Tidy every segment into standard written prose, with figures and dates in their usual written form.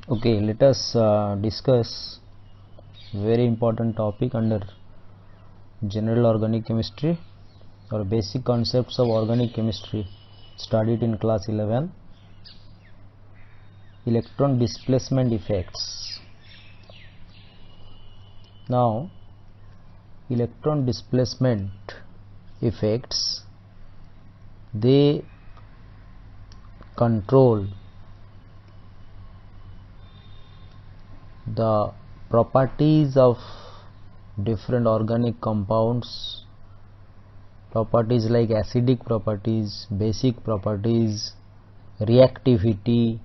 Okay, let us discuss very important topic under general organic chemistry or basic concepts of organic chemistry studied in class 11, electron displacement effects. Now, electron displacement effects, they control the properties of different organic compounds, properties like acidic properties, basic properties, reactivity,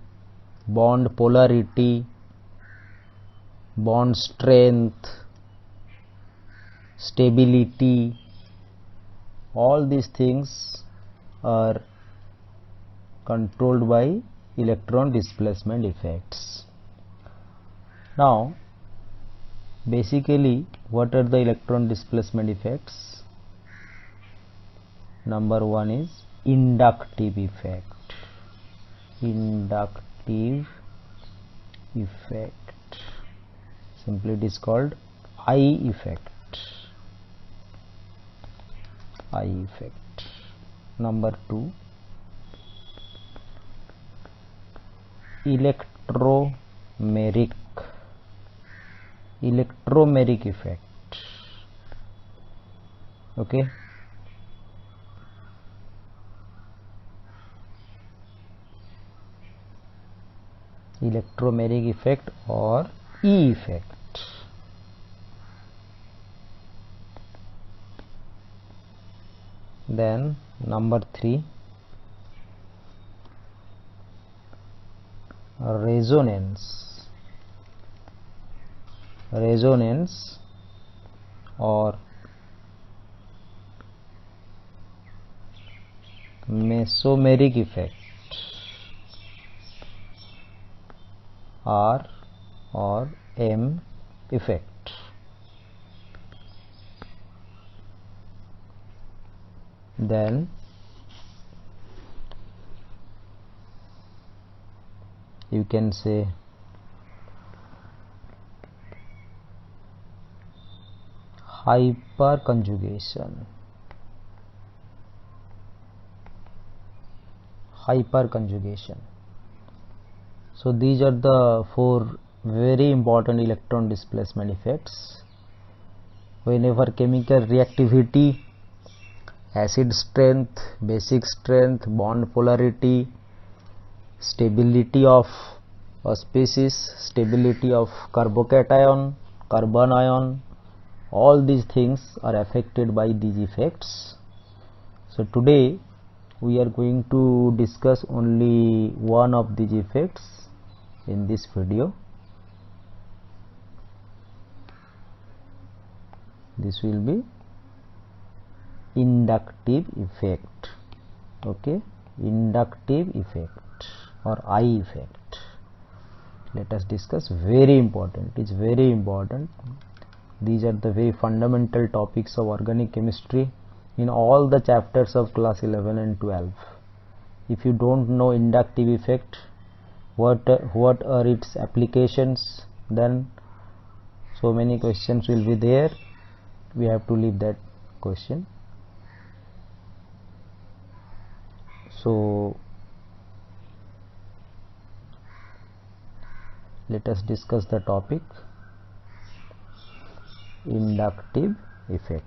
bond polarity, bond strength, stability. All these things are controlled by electron displacement effects. Now, basically, what are the electron displacement effects? Number one is inductive effect. Inductive effect. Simply it is called I effect. I effect. Number two, electromeric effect. Okay, electromeric effect or E effect. Then number three, resonance or mesomeric effect, R or M effect. Then you can say hyperconjugation. So these are the four very important electron displacement effects. Whenever chemical reactivity, acid strength, basic strength, bond polarity, stability of a species, stability of carbocation, carbon ion, all these things are affected by these effects. So today we are going to discuss only one of these effects in this video. This will be inductive effect. Okay, inductive effect or I effect. Let us discuss. Very important. It's very important. These are the very fundamental topics of organic chemistry in all the chapters of class 11 and 12. If you don't know inductive effect, what are its applications, then so many questions will be there. We have to leave that question. So let us discuss the topic inductive effect.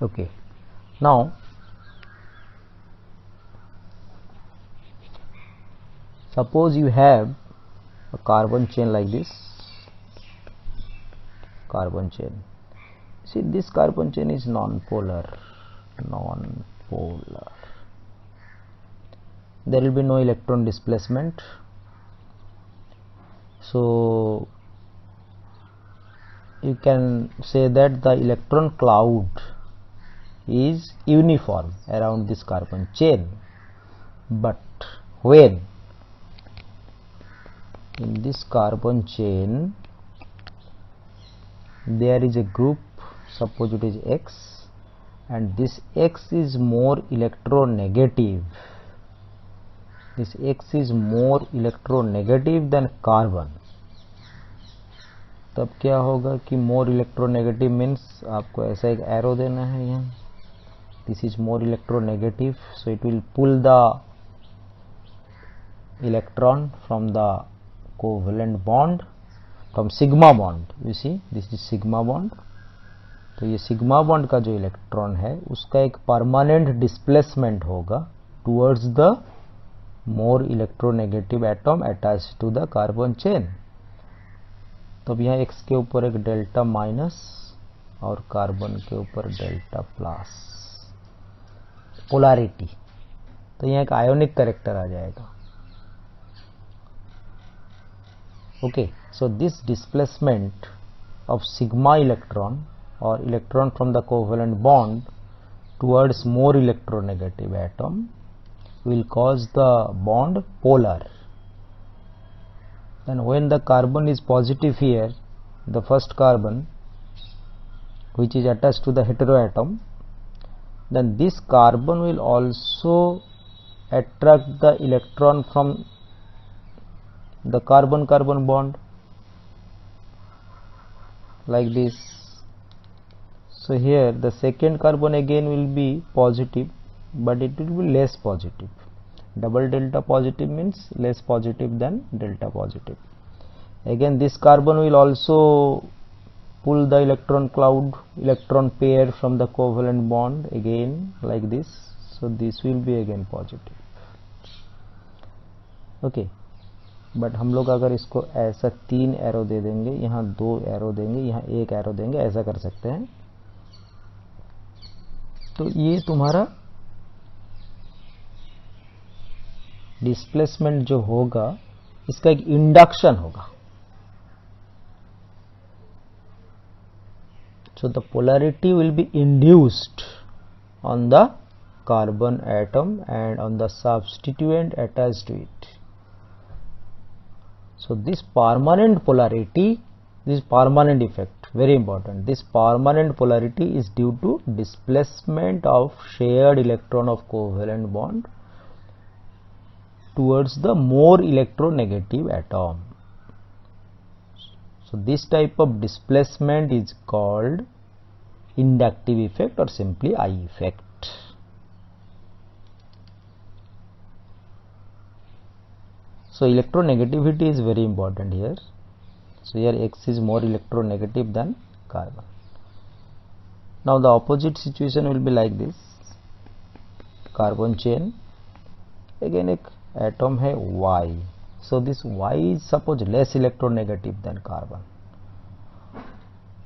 Okay, now suppose you have a carbon chain like this. Carbon chain. See, this carbon chain is non-polar. There will be no electron displacement. So you can say that the electron cloud is uniform around this carbon chain. But when in this carbon chain there is a group, suppose it is X, and this X is more electronegative. This X is more electronegative than carbon. तब क्या होगा कि more electronegative means आपको ऐसा एक arrow देना है यहाँ. This is more electronegative, so it will pull the electron from the covalent bond, from sigma bond. You see, this is sigma bond. तो ये सिग्मा बॉन्ड का जो इलेक्ट्रॉन है उसका एक परमानेंट डिस्प्लेसमेंट होगा towards the more electronegative atom attach to the carbon chain. तो अब यहाँ एक्स के ऊपर एक डेल्टा माइनस और कार्बन के ऊपर डेल्टा प्लस पोलैरिटी. तो यहाँ एक आयोनिक कैरेक्टर आ जाएगा. Okay, so this displacement of sigma electron or electron from the covalent bond towards more electronegative atom will cause the bond polar. Then when the carbon is positive here, the first carbon which is attached to the heteroatom, then this carbon will also attract the electron from the carbon-carbon bond like this. So here the second carbon again will be positive, but it will be less positive. Double delta positive means less positive than delta positive. Again this carbon will also pull the electron cloud, electron pair from the covalent bond again like this. So this will be again positive. Okay, but हम लोग अगर इसको ऐसा 3 arrow दे देंगे, यहाँ 2 arrow देंगे, यहाँ 1 arrow देंगे, ऐसा कर सकते हैं. तो ये तुम्हारा डिस्प्लेसमेंट जो होगा इसका एक इंडक्शन होगा. So the polarity will be induced on the carbon atom and on the substituent attached to it. So this permanent polarity, this permanent effect, very important, this permanent polarity is due to displacement of shared electron of covalent bond towards the more electronegative atom. So this type of displacement is called inductive effect or simply I effect. So electronegativity is very important here. So here X is more electronegative than carbon. Now the opposite situation will be like this. Carbon chain, again एक atom है Y. So this Y is suppose less electronegative than carbon.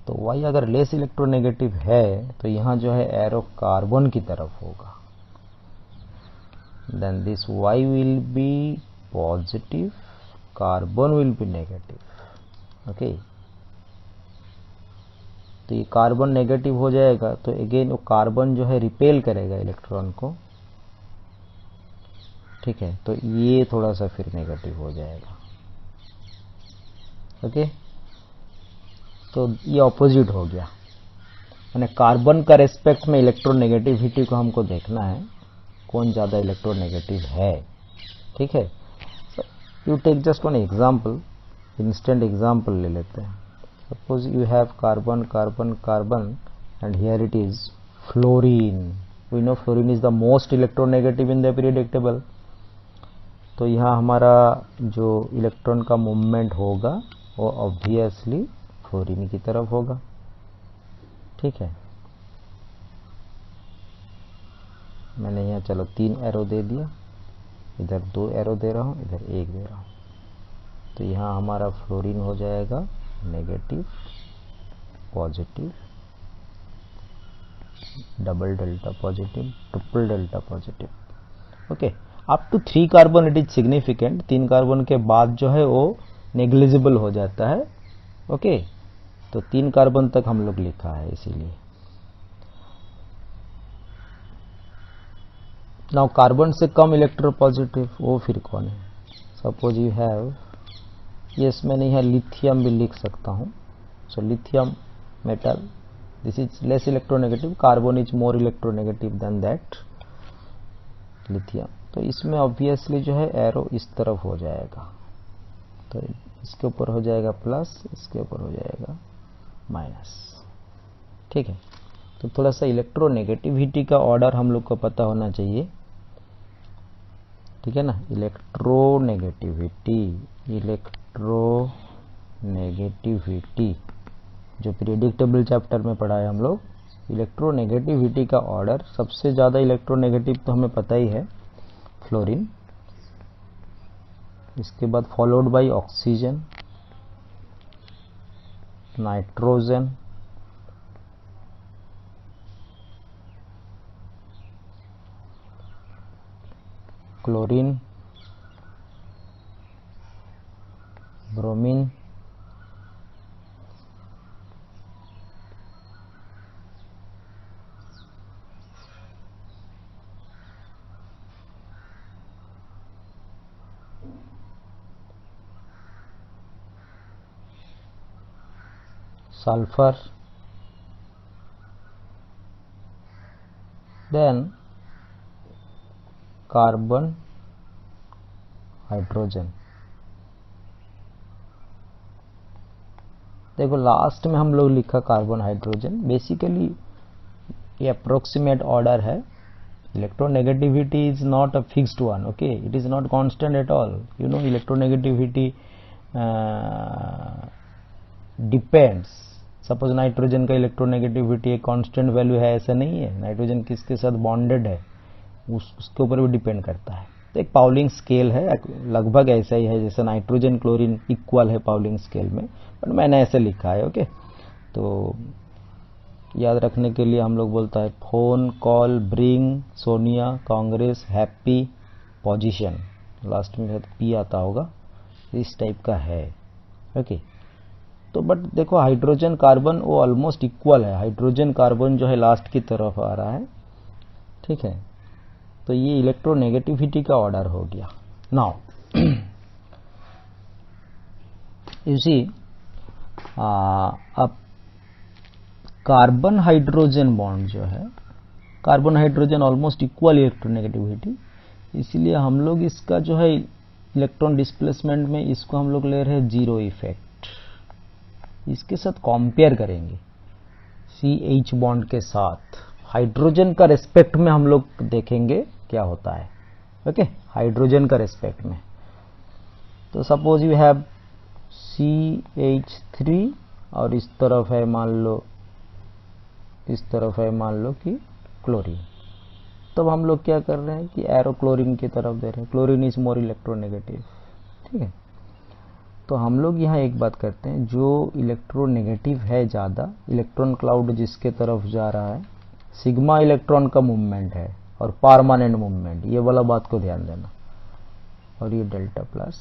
तो Y अगर less electronegative है तो यहाँ जो है arrow carbon की तरफ होगा. Then this Y will be positive, carbon will be negative. Okay, तो ये कार्बन नेगेटिव हो जाएगा तो अगेन वो कार्बन जो है रिपेल करेगा इलेक्ट्रॉन को. ठीक है, तो ये थोड़ा सा फिर नेगेटिव हो जाएगा. ओके, तो ये ऑपोजिट हो गया. यानी कार्बन का रेस्पेक्ट में इलेक्ट्रोनेगेटिविटी को हमको देखना है, कौन ज़्यादा इलेक्ट्रोनेगेटिव है. ठीक है, you take just one example, instant example ले लेते हैं. Suppose you have carbon carbon carbon and here it is fluorine. We know fluorine is the most electronegative in the periodic table. तो यहाँ हमारा जो इलेक्ट्रॉन का मूवमेंट होगा वो ऑब्वियसली फ्लोरीन की तरफ होगा. ठीक है, मैंने यहाँ चलो 3 एरो दे दिया, इधर 2 एरो दे रहा हूँ, इधर 1 दे रहा हूँ. तो यहाँ हमारा फ्लोरीन हो जाएगा negative, positive, double delta positive, triple delta positive. Okay, up to 3 carbon it is significant. 3 carbon के बाद जो है वो नेग्लिजिबल हो जाता है. ओके, तो 3 कार्बन तक हम लोग लिखा है इसीलिए. नाउ कार्बन से कम इलेक्ट्रोपॉजिटिव वो फिर कौन है? सपोज यू हैव, यस मैंने यहाँ लिथियम भी लिख सकता हूँ. So lithium metal, this is less electronegative, carbon is more electronegative than that lithium. तो इसमें ऑब्वियसली जो है एरो इस तरफ हो जाएगा, तो इसके ऊपर हो जाएगा प्लस, इसके ऊपर हो जाएगा माइनस, ठीक है। तो थोड़ा सा इलेक्ट्रोनेगेटिविटी का ऑर्डर हम लोग को पता होना चाहिए, ठीक है ना। इलेक्ट्रोनेगेटिविटी जो पीरियोडिक टेबल चैप्टर में पढ़ा है हम लोग, इलेक्ट्रोनेगेटिविटी का ऑर्डर, सबसे ज़्यादा इलेक्ट्रोनेगेटिव तो हमें पता ही है फ्लोरीन, इसके बाद followed by oxygen, nitrogen, chlorine, bromine, sulphur, then carbon, hydrogen. देखो लास्ट में हम लोग लिखा कार्बन हाइड्रोजन, बेसिकली ये अप्रोक्सीमेट ऑर्डर है। Electronegativity is not a fixed one, okay, it is not constant at all, you know. Electronegativity depends, suppose nitrogen का electronegativity एक constant value है, ऐसा नहीं है। नाइट्रोजन किसके साथ बॉन्डेड है उसके ऊपर भी डिपेंड करता है। तो एक पाउलिंग स्केल है, लगभग ऐसा ही है जैसे नाइट्रोजन क्लोरीन इक्वल है पाउलिंग स्केल में, बट मैंने ऐसे लिखा है, ओके। तो याद रखने के लिए हम लोग बोलता है phone call, bring, Sonia, Congress, happy, position, last में पी आता होगा, इस टाइप का है, ओके। तो बट देखो हाइड्रोजन कार्बन वो ऑलमोस्ट इक्वल है, हाइड्रोजन कार्बन जो है लास्ट की तरफ आ रहा है, ठीक है। तो ये इलेक्ट्रोनेगेटिविटी का ऑर्डर हो गया। नाउ यू सी, अब कार्बन हाइड्रोजन बॉन्ड जो है, carbon hydrogen almost equal electronegativity, इसलिए हम लोग इसका जो है इलेक्ट्रॉन डिस्प्लेसमेंट में इसको हम लोग ले रहे हैं जीरो इफेक्ट। इसके साथ कंपेयर करेंगे CH बॉन्ड के साथ, हाइड्रोजन का रेस्पेक्ट में हम लोग देखेंगे क्या होता है, ओके, हाइड्रोजन का रेस्पेक्ट में। तो सपोज यू हैव CH3 और इस तरफ है मान लो, इस तरफ है मान लो कि क्लोरीन, तब हम लोग क्या कर रहे हैं कि एरो क्लोरीन की तरफ दे रहे हैं, क्लोरीन इज मोर इलेक्ट्रोनेगेटिव, ठीक है। तो हम लोग यहाँ एक बात करते हैं, जो इलेक्ट्रोनेगेटिव है ज़्यादा, इलेक्ट्रॉन क्लाउड जिसके तरफ जा रहा है, सिग्मा इलेक्ट्रॉन का मूवमेंट है और परमानेंट मूवमेंट, ये वाला बात को ध्यान देना, और ये डेल्टा प्लस।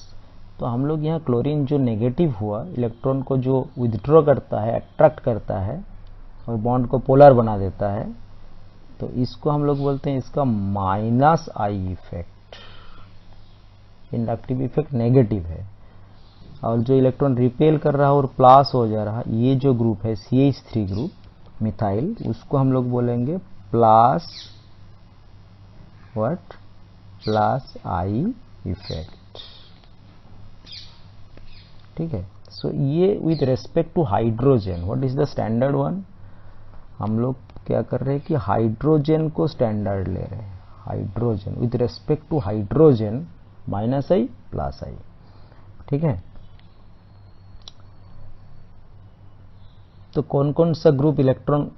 तो हम लोग यहाँ क्लोरीन जो नेगेटिव हुआ, इलेक्ट्रॉन को जो विथड्रॉ करता है, अट्रैक्ट करता है और बॉन्ड को पोलर बना देता है, तो इसको हम लोग बोलते हैं इसका minus I effect, inductive effect negative है। और जो इलेक्ट्रॉन रिपेल कर रहा है और प्लस हो जा रहा है, ये जो ग्रुप है CH3 ग्रुप मिथाइल, उसको हम लोग बोलेंगे plus what, plus I effect, ठीक है। सो ये with respect to hydrogen, what is the standard one, हम लोग क्या कर रहे हैं कि हाइड्रोजन को स्टैंडर्ड ले रहे हैं, hydrogen with respect to hydrogen minus I plus I, ठीक है। तो कौन कौन सा ग्रुप इलेक्ट्रॉन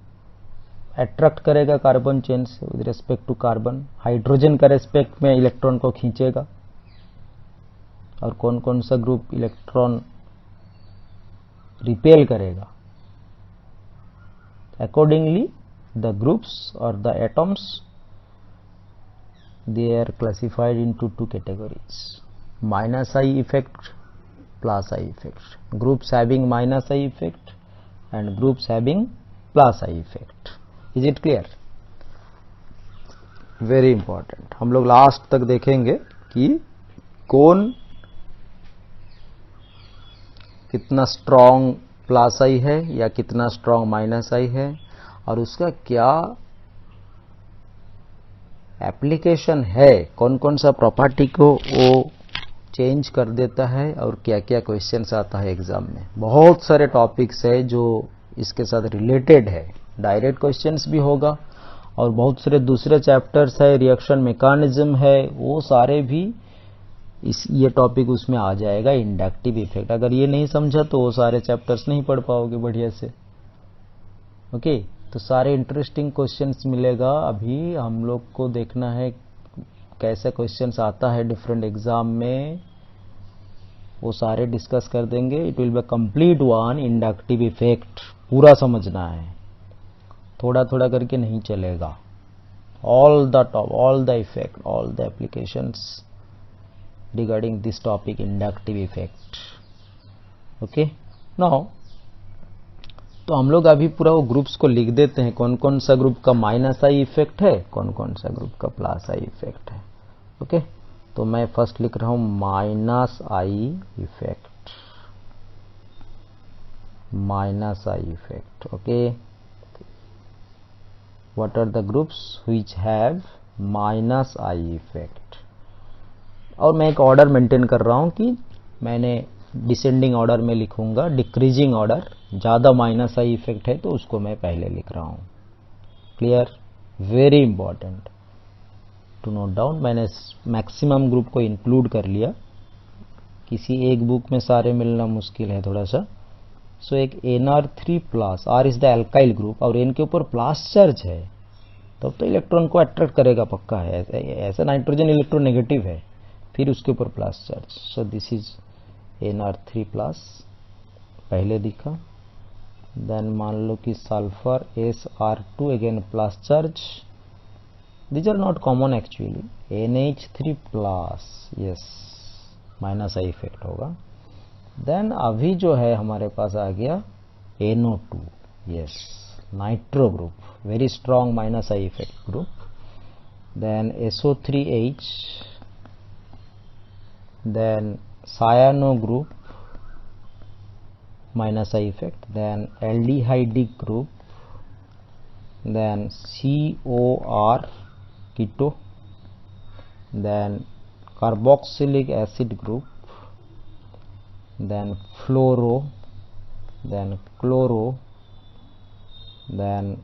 अट्रैक्ट करेगा कार्बन चेन से with respect to carbon, hydrogen का रेस्पेक्ट में इलेक्ट्रॉन को खींचेगा, और कौन कौन सा ग्रुप इलेक्ट्रॉन रिपेल करेगा। अकॉर्डिंगली द ग्रुप्स और the atoms, they are classified into two categories, minus I effect, plus I effect, groups having minus I effect and groups having plus I effect. Is it clear? Very important, हम लोग last तक देखेंगे कि कौन कितना strong plus आई है या कितना स्ट्रॉन्ग माइनस आई है, और उसका क्या एप्लीकेशन है, कौन कौन सा प्रॉपर्टी को वो चेंज कर देता है, और क्या क्या क्वेश्चंस आता है एग्जाम में। बहुत सारे टॉपिक्स है जो इसके साथ रिलेटेड है, डायरेक्ट क्वेश्चंस भी होगा, और बहुत सारे दूसरे चैप्टर्स है, रिएक्शन मैकेनिज्म है, वो सारे भी ये टॉपिक उसमें आ जाएगा। इंडक्टिव इफेक्ट, अगर ये नहीं समझा तो वो सारे चैप्टर्स नहीं पढ़ पाओगे बढ़िया से। ओके, तो सारे इंटरेस्टिंग क्वेश्चंस मिलेगा। अभी हम लोग को देखना है कैसे क्वेश्चंस आता है डिफरेंट एग्जाम में, वो सारे डिस्कस कर देंगे। It will be complete one inductive effect, पूरा समझना है, थोड़ा थोड़ा करके नहीं चलेगा। All the effect, all the applications regarding this topic inductive effect. Okay, now तो हम लोग अभी पूरा वो ग्रुप्स को लिख देते हैं, कौन कौन सा ग्रुप का माइनस आई इफेक्ट है, कौन कौन सा ग्रुप का प्लस आई इफेक्ट है। ओके, तो मैं फर्स्ट लिख रहा हूं minus I effect, minus I effect. Okay, what are the groups which have minus I effect. और मैं एक ऑर्डर मेंटेन कर रहा हूं कि मैंने डिसेंडिंग ऑर्डर में लिखूंगा, डिक्रीजिंग ऑर्डर, ज्यादा माइनस आई इफेक्ट है तो उसको मैं पहले लिख रहा हूं। Clear, very important to note down. मैंने मैक्सिमम ग्रुप को इंक्लूड कर लिया, किसी एक बुक में सारे मिलना मुश्किल है थोड़ा सा। सो एक Nr3 plus, R is the alkyl group, और N के ऊपर प्लस चार्ज है, तब तो इलेक्ट्रॉन को अट्रैक्ट करेगा पक्का है। ऐसा नाइट्रोजन इलेक्ट्रोनेगेटिव है, फिर उसके ऊपर plus charge. So this is Nr3 plus, पहले दिखा। देन मान लो कि sulphur Sr2 again plus charge, these are not common actually। NH3 plus, yes, minus I effect होगा। देन अभी जो है हमारे पास आ गया NO2, yes, nitro group, very strong minus I effect group. Then SO3H, then cyano group, minus I effect. Then aldehydic group, then COR, keto, then carboxylic acid group, then fluoro, then chloro, then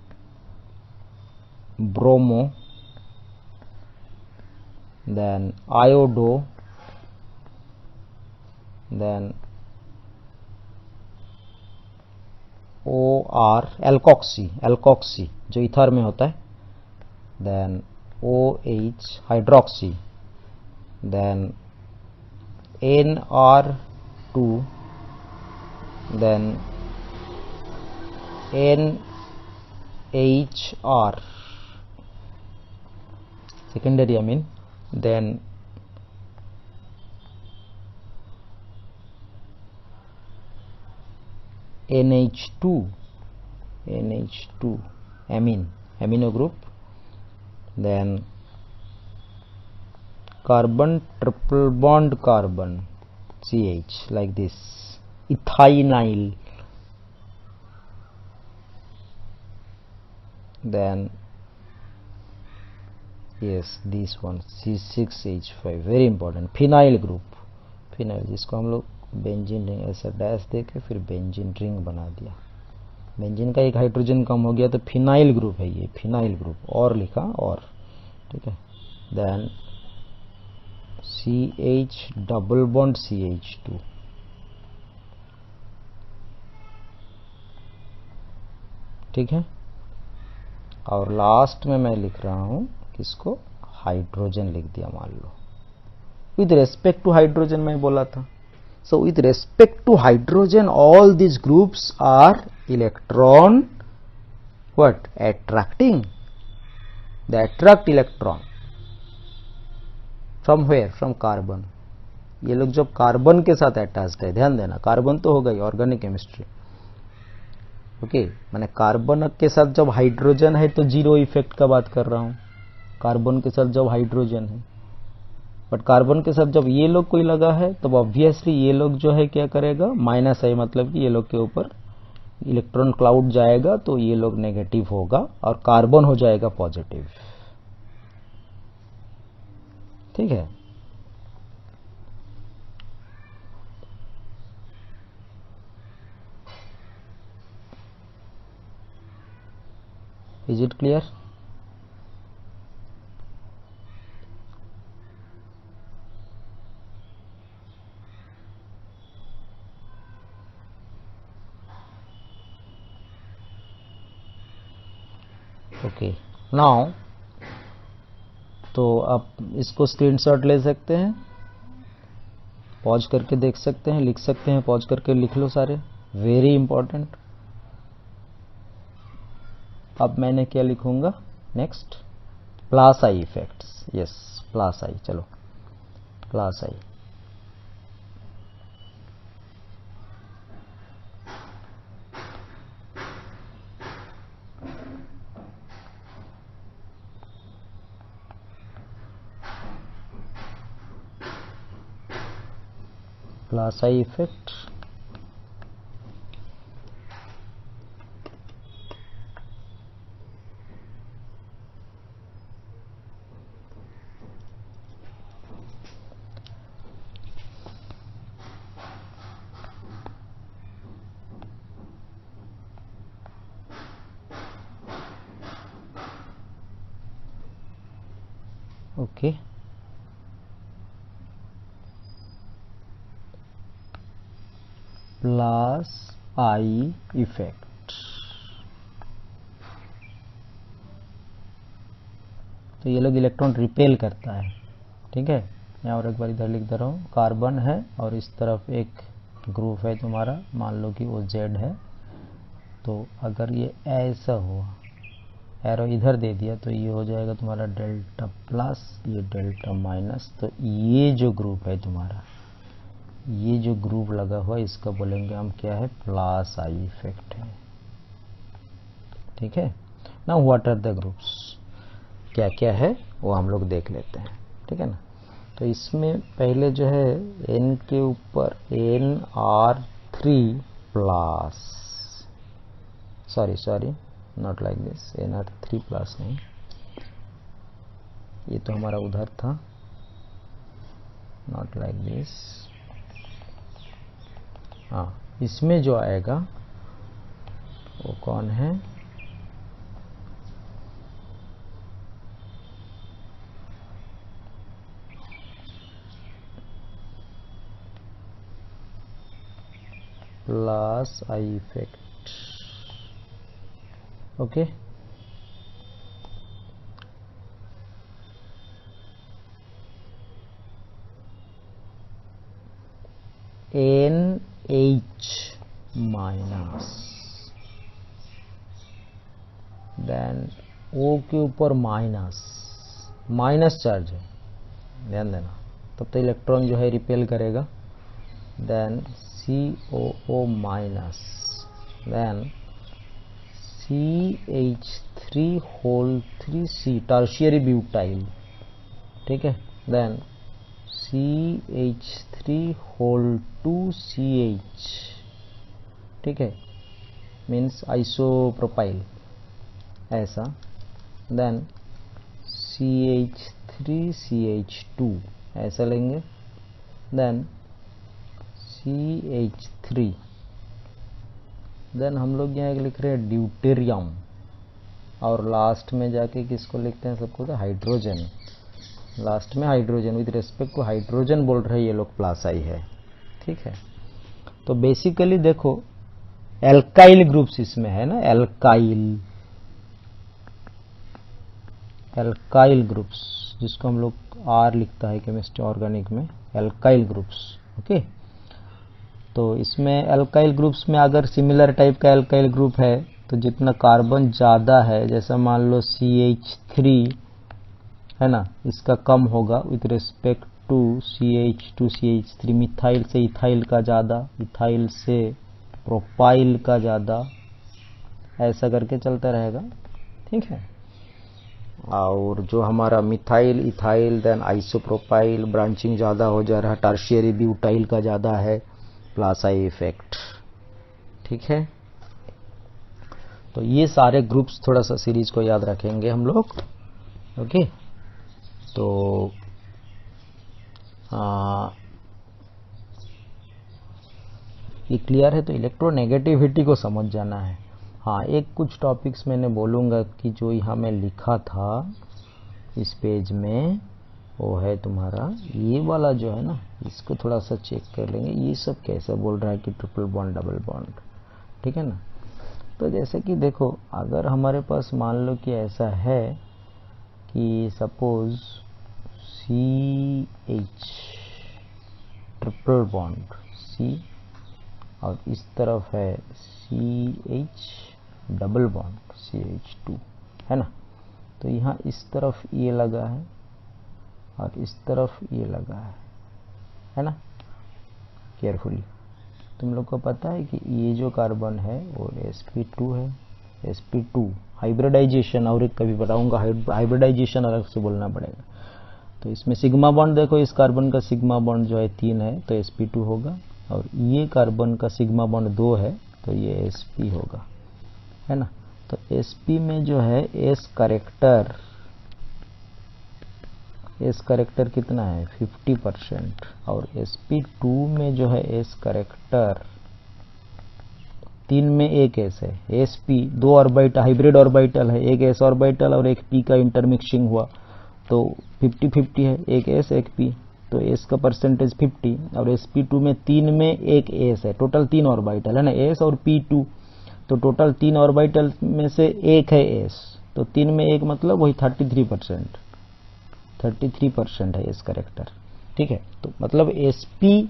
bromo, then iodo, then OR, alkoxy जो ether में होता है, then OH, hydroxy, then NR2, then NHR, secondary amine, then NH2 amine, amino group, then carbon triple bond carbon CH, like this, ethynyl, then yes, this one C6H5, very important, phenyl group, phenyl जिसको हम लोग benzene ring ऐसा dash देके फिर benzene ring बना दिया, benzene का एक हाइड्रोजन कम हो गया तो फिनाइल ग्रुप है ये, फिनाइल ग्रुप, और लिखा और, ठीक है। Then CH double bond CH2, ठीक है। और लास्ट में मैं लिख रहा हूं किसको, हाइड्रोजन लिख दिया मान लो, विद रेस्पेक्ट टू हाइड्रोजन मैं बोला था। So with respect to hydrogen, all these groups are electron what, attracting, they attract electron from where, from carbon। ये लोग जब कार्बन के साथ अटैच्ड है, ध्यान देना, कार्बन तो हो गई ऑर्गेनिक केमिस्ट्री, ओके, मैंने कार्बन के साथ जब हाइड्रोजन है तो जीरो इफेक्ट का बात कर रहा हूं, कार्बन के साथ जब हाइड्रोजन है, बट कार्बन के साथ जब ये लोग कोई लगा है तब ऑब्वियसली ये लोग जो है क्या करेगा, माइनस आई, मतलब कि ये लोग के ऊपर इलेक्ट्रॉन क्लाउड जाएगा तो ये लोग नेगेटिव होगा और कार्बन हो जाएगा पॉजिटिव। ठीक है। Is it clear? Okay, now तो आप इसको स्क्रीनशॉट ले सकते हैं, पॉज करके देख सकते हैं, लिख सकते हैं, पॉज करके लिख लो सारे, वेरी इंपॉर्टेंट। अब मैंने क्या लिखूंगा नेक्स्ट, प्लस आई इफेक्ट्स। यस, प्लस आई, चलो plus I. Plus I effect, okay. Plus I effect, तो ये लोग इलेक्ट्रॉन रिपेल करता है। ठीक है, यहाँ और एक बार इधर लिख दे रहा हूँ, कार्बन है और इस तरफ एक ग्रुप है तुम्हारा, मान लो कि वो जेड है। तो अगर ये ऐसा हुआ, एरो इधर दे दिया, तो ये हो जाएगा तुम्हारा डेल्टा प्लस, ये डेल्टा माइनस। तो ये जो ग्रुप है तुम्हारा, ये जो ग्रुप लगा हुआ है, इसका बोलेंगे हम क्या है, प्लस आई इफेक्ट है। ठीक है। Now what are the groups, क्या क्या है वो हम लोग देख लेते हैं। ठीक है ना। तो इसमें पहले जो है n के ऊपर NR3 plus, sorry not like this, NR3 plus नहीं, ये तो हमारा उधर था, नॉट लाइक दिस। हाँ, इसमें जो आएगा वो कौन है, plus I effect. Okay, NH minus, then O के ऊपर माइनस चार्ज है, ध्यान देना, तब तो इलेक्ट्रॉन जो है रिपेल करेगा। Then COO minus, then CH3 whole 3C, tertiary butyl. ठीक है। देन CH3 होल 2CH, ठीक है, मीन्स आइसोप्रोपाइल ऐसा। देन CH3CH2 ऐसा लेंगे। देन CH3, देन हम लोग यहाँ एक लिख रहे हैं ड्यूटेरियम, और लास्ट में जाके किसको लिखते हैं, सबको तो हाइड्रोजन, लास्ट में hydrogen, with respect to hydrogen बोल रहे हैं ये लोग प्लस आई है। ठीक है। तो बेसिकली देखो एल्काइल ग्रुप्स इसमें है ना, एल्काइल ग्रुप्स, जिसको हम लोग R लिखता है केमिस्ट्री ऑर्गेनिक में, एल्काइल ग्रुप्स। ओके। तो इसमें एल्काइल ग्रुप्स में अगर सिमिलर टाइप का एल्काइल ग्रुप है तो जितना कार्बन ज़्यादा है, जैसा मान लो CH3 है ना, इसका कम होगा with respect to CH2 CH3, methyl से इथाइल का ज़्यादा, इथाइल से प्रोपाइल का ज़्यादा, ऐसा करके चलता रहेगा। ठीक है। और जो हमारा methyl ethyl then isopropyl, branching ज़्यादा हो जा रहा, टर्शियरी ब्यूटाइल का ज़्यादा है, प्लस आई इफेक्ट। ठीक है। तो ये सारे ग्रुप्स थोड़ा सा सीरीज को याद रखेंगे हम लोग। ओके, तो ये क्लियर है। तो इलेक्ट्रोनेगेटिविटी को समझ जाना है। हाँ, एक कुछ टॉपिक्स मैंने बोलूँगा कि जो यहाँ मैं लिखा था इस पेज में, वो है तुम्हारा ये वाला जो है ना, इसको थोड़ा सा चेक कर लेंगे। ये सब कैसे बोल रहा है कि ट्रिपल बॉन्ड डबल बॉन्ड, ठीक है ना। तो जैसे कि देखो, अगर हमारे पास मान लो कि ऐसा है कि suppose CH triple bond C, और इस तरफ है CH डबल बॉन्ड CH2, है ना। तो यहाँ इस तरफ ये लगा है और इस तरफ ये लगा है ना। केयरफुली, तुम लोग को पता है कि ये जो कार्बन है वो sp2 है। sp2 हाइब्रिडाइजेशन, और एक कभी बताऊंगा, हाइब्रिडाइजेशन अलग से बोलना पड़ेगा। तो इसमें सिग्मा बॉन्ड देखो, इस कार्बन का सिग्मा बॉन्ड जो है 3 है, तो sp2 होगा, और ये कार्बन का सिग्मा बॉन्ड 2 है, तो ये sp होगा, है ना। तो sp में जो है s करेक्टर कितना है 50%, और sp2 में जो है s करेक्टर 3 में एक s है। sp 2 ऑर्बिटल, हाइब्रिड ऑर्बिटल है, एक s ऑर्बिटल और एक p का इंटरमिक्सिंग हुआ, तो 50-50 है, एक s एक p, तो s का परसेंटेज 50, और sp2 में 3 में एक s है, टोटल 3 ऑर्बिटल है ना, s और p2, तो टोटल 3 ऑर्बिटल में से एक है s, तो 3 में एक मतलब वही 33% है s करेक्टर, ठीक है। तो मतलब sp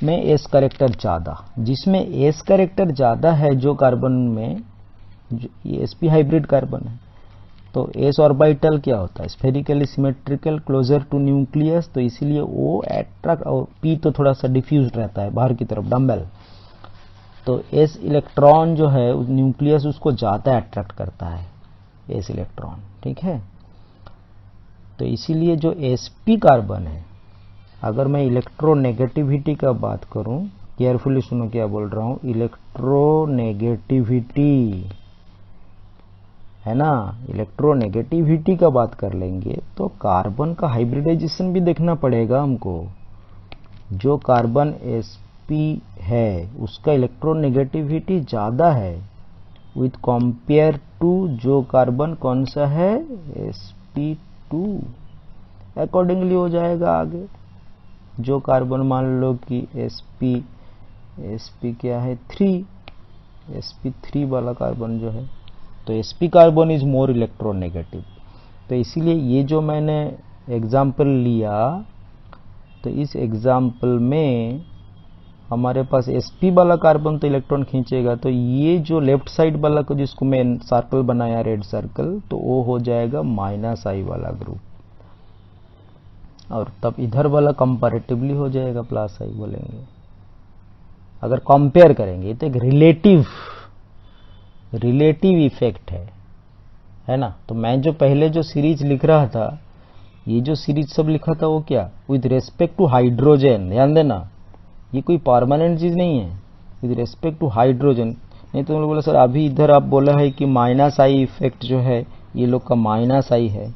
में s करेक्टर ज़्यादा, जिसमें s करेक्टर ज़्यादा है जो कार्बन में, ये sp हाइब्रिड कार्बन है, तो s ऑर्बिटल क्या होता है spherically symmetrical closer to nucleus, तो इसीलिए वो अट्रैक्ट, और p तो थोड़ा सा डिफ्यूज रहता है बाहर की तरफ डम्बेल, तो s इलेक्ट्रॉन जो है न्यूक्लियस उसको ज़्यादा अट्रैक्ट करता है s इलेक्ट्रॉन, ठीक है। तो इसीलिए जो sp कार्बन है, अगर मैं इलेक्ट्रोनेगेटिविटी का बात करूं, केयरफुली सुनो क्या बोल रहा हूं, इलेक्ट्रोनेगेटिविटी है ना, इलेक्ट्रोनेगेटिविटी का बात कर लेंगे तो कार्बन का हाइब्रिडाइजेशन भी देखना पड़ेगा हमको। जो कार्बन sp है उसका इलेक्ट्रोनेगेटिविटी ज़्यादा है विथ कंपेयर टू जो कार्बन कौन सा है sp2, अकॉर्डिंगली हो जाएगा आगे। जो कार्बन मान लो कि sp क्या है 3, sp3 वाला कार्बन जो है, तो sp carbon is more electronegative. तो इसीलिए ये जो मैंने एग्जाम्पल लिया, तो इस एग्जाम्पल में हमारे पास sp वाला कार्बन तो इलेक्ट्रॉन खींचेगा, तो ये जो लेफ्ट साइड वाला को जिसको मैं सर्कल बनाया रेड सर्कल, तो वो हो जाएगा -I वाला ग्रुप, और तब इधर वाला कंपैरेटिवली हो जाएगा +I बोलेंगे अगर कंपेयर करेंगे। तो एक रिलेटिव इफेक्ट है ना। तो मैं जो पहले जो सीरीज लिख रहा था, ये जो सीरीज सब लिखा था वो क्या, विद रेस्पेक्ट टू हाइड्रोजन, ध्यान देना, ये कोई परमानेंट चीज नहीं है, विद रेस्पेक्ट टू हाइड्रोजन। नहीं तो बोला सर अभी इधर आप बोला है कि -I इफेक्ट जो है ये लोग का -I है,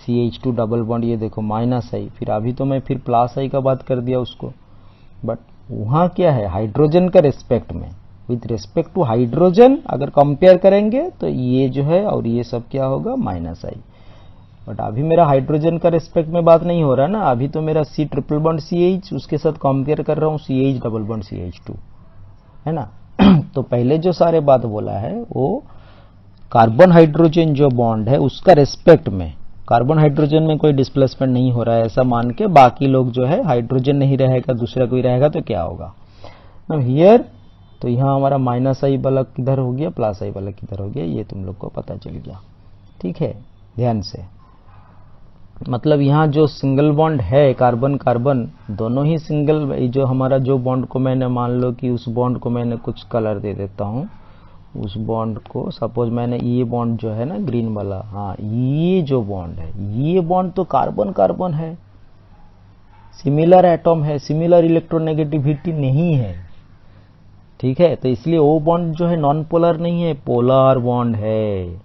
CH2 डबल बॉन्ड, ये देखो -I, फिर अभी तो मैं फिर +I का बात कर दिया उसको, बट वहाँ क्या है हाइड्रोजन का रेस्पेक्ट में, विथ रेस्पेक्ट टू हाइड्रोजन अगर कंपेयर करेंगे तो ये जो है और ये सब क्या होगा -I। बट अभी मेरा हाइड्रोजन का रेस्पेक्ट में बात नहीं हो रहा ना, अभी तो मेरा C ट्रिपल बॉन्ड CH उसके साथ कंपेयर कर रहा हूँ CH डबल बॉन्ड CH2, है ना। तो पहले जो सारे बात बोला है वो कार्बन हाइड्रोजन जो बॉन्ड है उसका रेस्पेक्ट में, कार्बन हाइड्रोजन में कोई डिस्प्लेसमेंट नहीं हो रहा है ऐसा मान के, बाकी लोग जो है हाइड्रोजन नहीं रहेगा दूसरा कोई रहेगा तो क्या होगा हियर। तो यहाँ हमारा -I वाला किधर हो गया, +I वाला किधर हो गया, ये तुम लोग को पता चल गया, ठीक है। ध्यान से, मतलब यहाँ जो सिंगल बॉन्ड है कार्बन कार्बन दोनों ही सिंगल, जो हमारा जो बॉन्ड को मैंने मान लो कि उस बॉन्ड को मैंने कुछ कलर दे देता हूँ, उस बॉन्ड को सपोज मैंने ये बॉन्ड जो है ना ग्रीन वाला, हाँ ये जो बॉन्ड है ये बॉन्ड तो कार्बन कार्बन है, सिमिलर एटॉम है, सिमिलर इलेक्ट्रोनेगेटिविटी नहीं है, ठीक है, तो इसलिए ओ बॉन्ड जो है नॉन पोलर नहीं है, पोलर बॉन्ड है।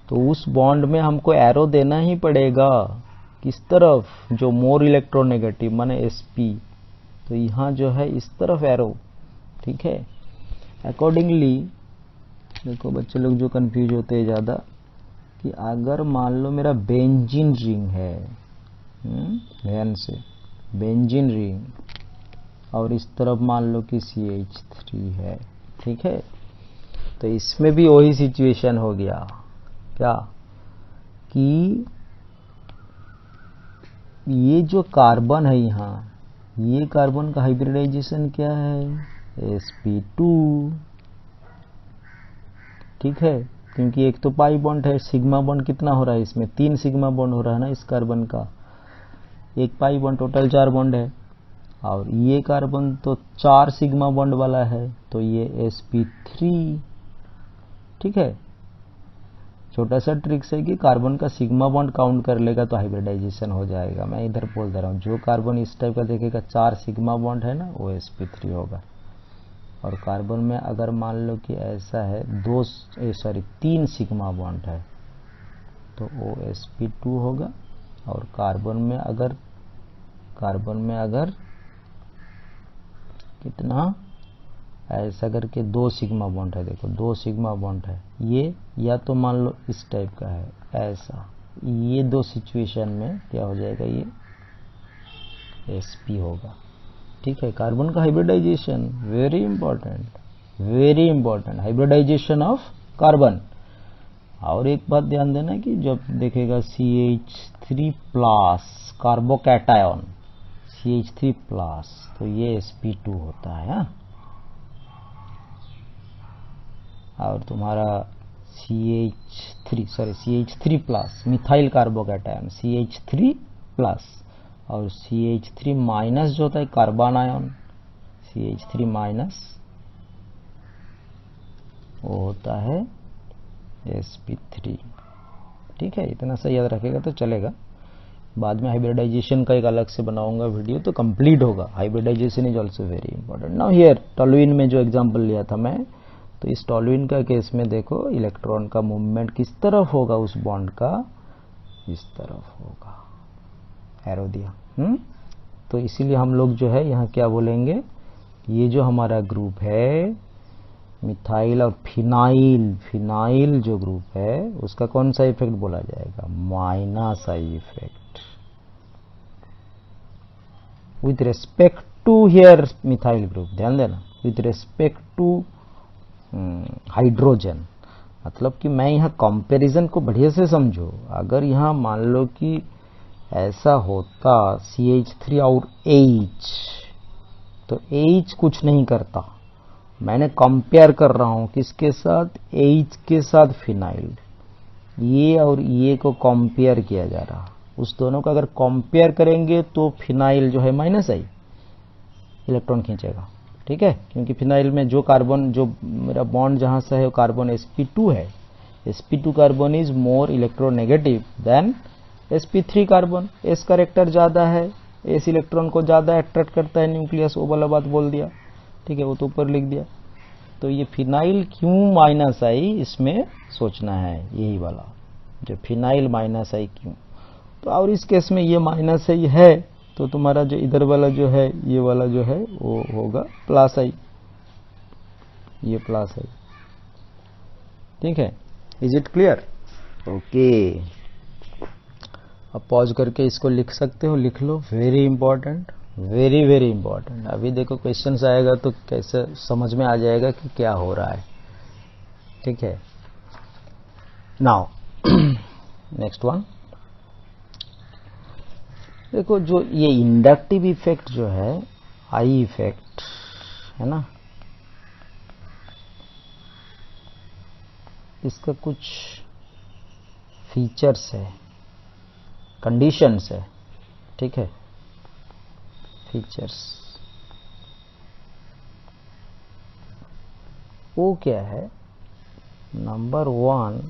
तो उस बॉन्ड में हमको एरो देना ही पड़ेगा, किस तरफ, जो मोर इलेक्ट्रोनेगेटिव माने sp, तो यहाँ जो है इस तरफ एरो। ठीक है, अकॉर्डिंगली देखो बच्चे लोग जो कंफ्यूज होते हैं ज़्यादा, कि अगर मान लो मेरा बेंजीन रिंग है, ध्यान से, बेंजीन रिंग, और इस तरफ मान लो कि CH3 है। ठीक है, तो इसमें भी वही सिचुएशन हो गया, क्या कि ये जो कार्बन है यहाँ, ये कार्बन का हाइब्रिडाइजेशन क्या है, sp2। ठीक है, क्योंकि एक तो पाई बॉन्ड है, सिग्मा बॉन्ड कितना हो रहा है इसमें, 3 सिग्मा बॉन्ड हो रहा है ना इस कार्बन का, एक पाई बॉन्ड, टोटल 4 बॉन्ड है, और ये कार्बन तो 4 सिग्मा बॉन्ड वाला है, तो ये sp3। ठीक है, छोटा सा ट्रिक्स है कि कार्बन का सिग्मा बॉन्ड काउंट कर लेगा तो हाइब्रिडाइजेशन हो जाएगा। मैं इधर बोल दे रहा हूँ, जो कार्बन इस टाइप का देखेगा 4 सिग्मा बॉन्ड है ना, वो sp3 होगा। और कार्बन में अगर मान लो कि ऐसा है 3 सिग्मा बॉन्ड है, तो वो sp2 होगा। और कार्बन में अगर कितना, ऐसा करके 2 सिग्मा बॉन्ड है, देखो 2 सिग्मा बॉन्ड है, ये या तो मान लो इस टाइप का है ऐसा, ये 2 सिचुएशन में क्या हो जाएगा, ये sp होगा। ठीक है, कार्बन का hybridisation very important, hybridisation of carbon. और एक बात ध्यान देना कि जब देखेगा CH3 plus carbocation, CH3 plus, तो ये sp2 होता है। और तुम्हारा CH3 plus methyl carbocation, CH3 plus, और CH3 माइनस जो होता है कार्बन आयन, CH3 माइनस, वो होता है sp3। ठीक है, इतना सा याद रखेगा तो चलेगा। बाद में हाइब्रिडाइजेशन का एक अलग से बनाऊंगा वीडियो, तो कंप्लीट होगा। Hybridisation is also very important. Now here toluene में जो एग्जांपल लिया था मैं, तो इस टॉलुइन का केस में देखो इलेक्ट्रॉन का मूवमेंट किस तरफ होगा, उस बॉन्ड का इस तरफ होगा, एरो दिया। तो इसीलिए हम लोग जो है यहाँ क्या बोलेंगे, ये जो हमारा ग्रुप है मिथाइल और फिनाइल जो ग्रुप है, उसका कौन सा इफेक्ट बोला जाएगा, minus I effect, with respect to here methyl group. ध्यान देना, विथ रेस्पेक्ट टू हाइड्रोजन, मतलब कि मैं यहाँ कंपैरिजन को बढ़िया से समझो। अगर यहाँ मान लो कि ऐसा होता CH3 और H, तो H कुछ नहीं करता, मैंने कंपेयर कर रहा हूं किसके साथ, H के साथ फिनाइल, ये और ये को कंपेयर किया जा रहा, उस दोनों का अगर कंपेयर करेंगे तो फिनाइल जो है माइनस आई इलेक्ट्रॉन खींचेगा। ठीक है, क्योंकि फिनाइल में जो कार्बन, जो मेरा बॉन्ड जहां से है वो कार्बन sp2 है, sp2 carbon is more electronegative than sp3 carbon, s character ज्यादा है, s इलेक्ट्रॉन को ज्यादा अट्रैक्ट करता है न्यूक्लियस, वो वाला बात बोल दिया। ठीक है, वो तो ऊपर लिख दिया। तो ये फिनाइल क्यों माइनस आई, इसमें सोचना है, यही वाला जो फिनाइल माइनस आई क्यों। तो और इस केस में ये माइनस आई है, तो तुम्हारा जो इधर वाला जो है, ये वाला जो है वो होगा प्लस आई, ये प्लस आई। ठीक है, इज इट क्लियर? ओके, अब पॉज करके इसको लिख सकते हो, लिख लो, वेरी इंपॉर्टेंट, वेरी इंपॉर्टेंट। अभी देखो क्वेश्चंस आएगा तो कैसे समझ में आ जाएगा कि क्या हो रहा है। ठीक है, नाउ नेक्स्ट वन देखो, जो ये इंडक्टिव इफेक्ट जो है, आई इफेक्ट है ना, इसका कुछ फीचर्स है, कंडीशंस है। ठीक है, फीचर्स वो क्या है, नंबर 1,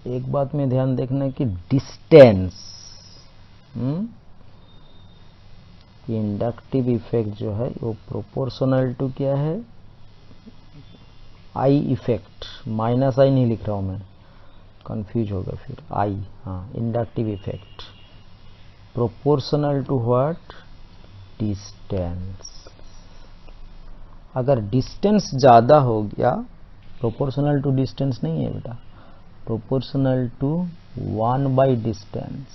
एक बात में ध्यान देखना कि डिस्टेंस, इंडक्टिव इफेक्ट जो है वो प्रोपोर्शनल टू क्या है, आई इफेक्ट, माइनस आई नहीं लिख रहा हूं मैं, कंफ्यूज होगा फिर, आई, हाँ, inductive effect proportional to what, distance. अगर डिस्टेंस ज़्यादा हो गया, प्रोपोर्शनल टू डिस्टेंस नहीं है बेटा, proportional to 1 by distance,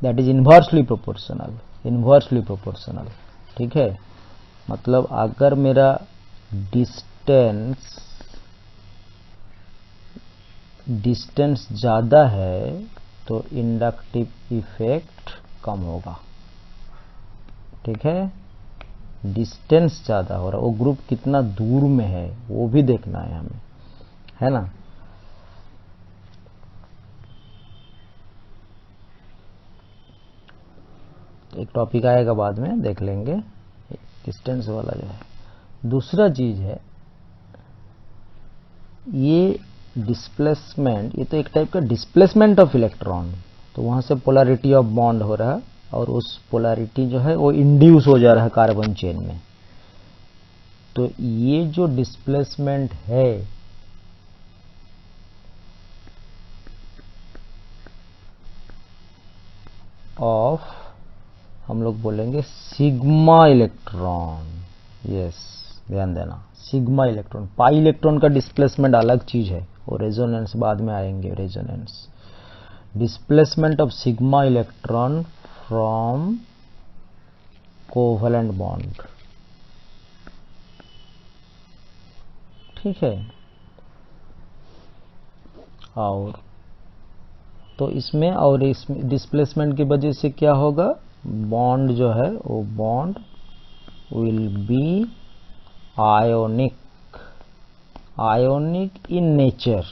that is inversely proportional, inversely proportional. ठीक है, मतलब अगर मेरा डिस्टेंस ज़्यादा है तो इंडक्टिव इफेक्ट कम होगा। ठीक है, डिस्टेंस ज़्यादा हो रहा, वो ग्रुप कितना दूर में है वो भी देखना है हमें, है ना। एक टॉपिक आएगा बाद में, देख लेंगे डिस्टेंस वाला जो है। दूसरा चीज है ये डिस्प्लेसमेंट, ये तो एक टाइप का डिस्प्लेसमेंट ऑफ इलेक्ट्रॉन, तो वहां से पोलैरिटी ऑफ बॉन्ड हो रहा है और उस पोलैरिटी जो है वो इंड्यूस हो जा रहा है कार्बन चेन में। तो ये जो डिस्प्लेसमेंट है ऑफ, हम लोग बोलेंगे सिग्मा इलेक्ट्रॉन, यस ध्यान देना, सिग्मा इलेक्ट्रॉन। पाई इलेक्ट्रॉन का डिस्प्लेसमेंट अलग चीज है, और रेजोनेंस बाद में आएंगे, resonance. Displacement of sigma electron from covalent bond. ठीक है, और तो इसमें और इसमें डिस्प्लेसमेंट की वजह से क्या होगा, बॉन्ड जो है वो bond will be ionic, ionic in nature,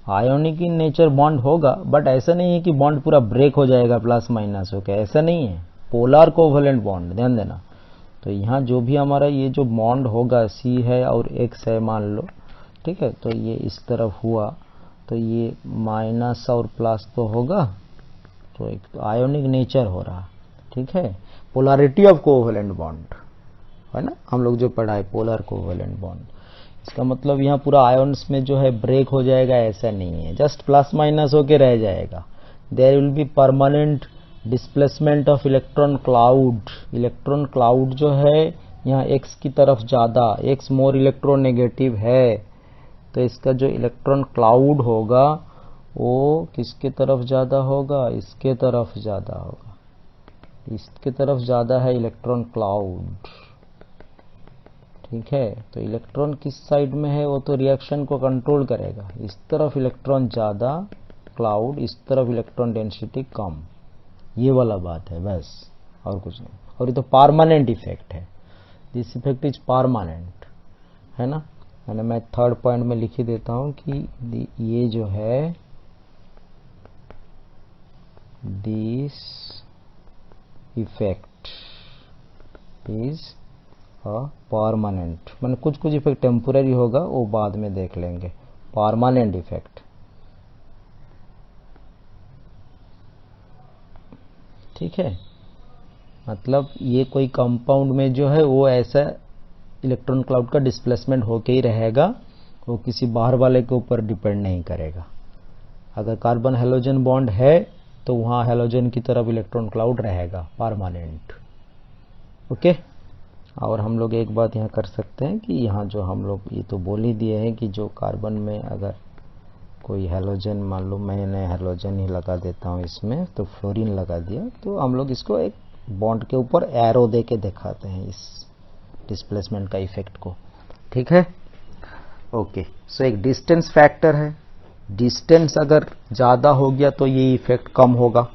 ionic in nature bond होगा, बट ऐसा नहीं है कि बॉन्ड पूरा ब्रेक हो जाएगा प्लस माइनस होकर, ऐसा नहीं है, पोलर कोवैलेंट बॉन्ड, ध्यान देना। तो यहाँ जो भी हमारा ये जो बॉन्ड होगा, सी है और एक्स है मान लो, ठीक है, तो ये इस तरफ हुआ तो ये माइनस और प्लस तो होगा, तो एक आयोनिक नेचर हो रहा। ठीक है, पोलैरिटी ऑफ कोवैलेंट बॉन्ड है ना, हम लोग जो पढ़ा है पोलर कोवैलेंट बॉन्ड, इसका मतलब यहाँ पूरा आयन्स में जो है ब्रेक हो जाएगा ऐसा नहीं है, जस्ट प्लस माइनस होके रह जाएगा। There will be permanent displacement of electron cloud. Electron cloud जो है यहाँ एक्स की तरफ ज्यादा, एक्स मोर इलेक्ट्रोनेगेटिव है, तो इसका जो इलेक्ट्रॉन क्लाउड होगा वो किसके तरफ ज्यादा होगा, इसके तरफ ज्यादा होगा, इसके तरफ ज्यादा है इलेक्ट्रॉन क्लाउड। ठीक है, तो इलेक्ट्रॉन किस साइड में है वो तो रिएक्शन को कंट्रोल करेगा, इस तरफ इलेक्ट्रॉन ज्यादा क्लाउड, इस तरफ इलेक्ट्रॉन डेंसिटी कम, ये वाला बात है बस, और कुछ नहीं। और ये तो परमानेंट इफेक्ट है, दिस इफेक्ट इज परमानेंट, है ना। मैंने मैं थर्ड पॉइंट में लिख ही देता हूं कि ये जो है दिस इफेक्ट इज परमानेंट, मैंने कुछ कुछ इफेक्ट टेम्पोररी होगा वो बाद में देख लेंगे, परमानेंट इफेक्ट। ठीक है, मतलब ये कोई कंपाउंड में जो है वो ऐसा इलेक्ट्रॉन क्लाउड का डिस्प्लेसमेंट होके ही रहेगा, वो किसी बाहर वाले के ऊपर डिपेंड नहीं करेगा। अगर कार्बन हेलोजन बॉन्ड है तो वहां हेलोजन की तरफ इलेक्ट्रॉन क्लाउड रहेगा परमानेंट। ओके, और हम लोग एक बात यहाँ कर सकते हैं कि यहाँ जो हम लोग ये तो बोल ही दिए हैं कि जो कार्बन में अगर कोई हेलोजन, मान लो मैंने हेलोजन ही लगा देता हूँ इसमें, तो फ्लोरीन लगा दिया, तो हम लोग इसको एक बॉन्ड के ऊपर एरो दे के दिखाते हैं इस डिस्प्लेसमेंट का इफेक्ट को। ठीक है, ओके। सो एक डिस्टेंस फैक्टर है, डिस्टेंस अगर ज्यादा हो गया तो ये इफेक्ट कम होगा,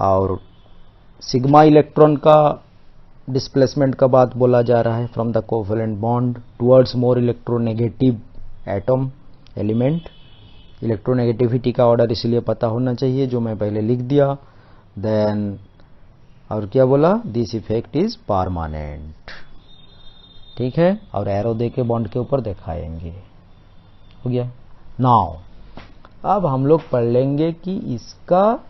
और सिग्मा इलेक्ट्रॉन का डिस्प्लेसमेंट का बात बोला जा रहा है from the covalent bond towards more electronegative atom element. Electronegativity का ऑर्डर इसलिए पता होना चाहिए जो मैं पहले लिख दिया। देन और क्या बोला, दिस इफेक्ट इज परमानेंट। ठीक है, और एरो दे के बॉन्ड के ऊपर दिखाएंगे, हो गया। नाउ अब हम लोग पढ़ लेंगे कि इसका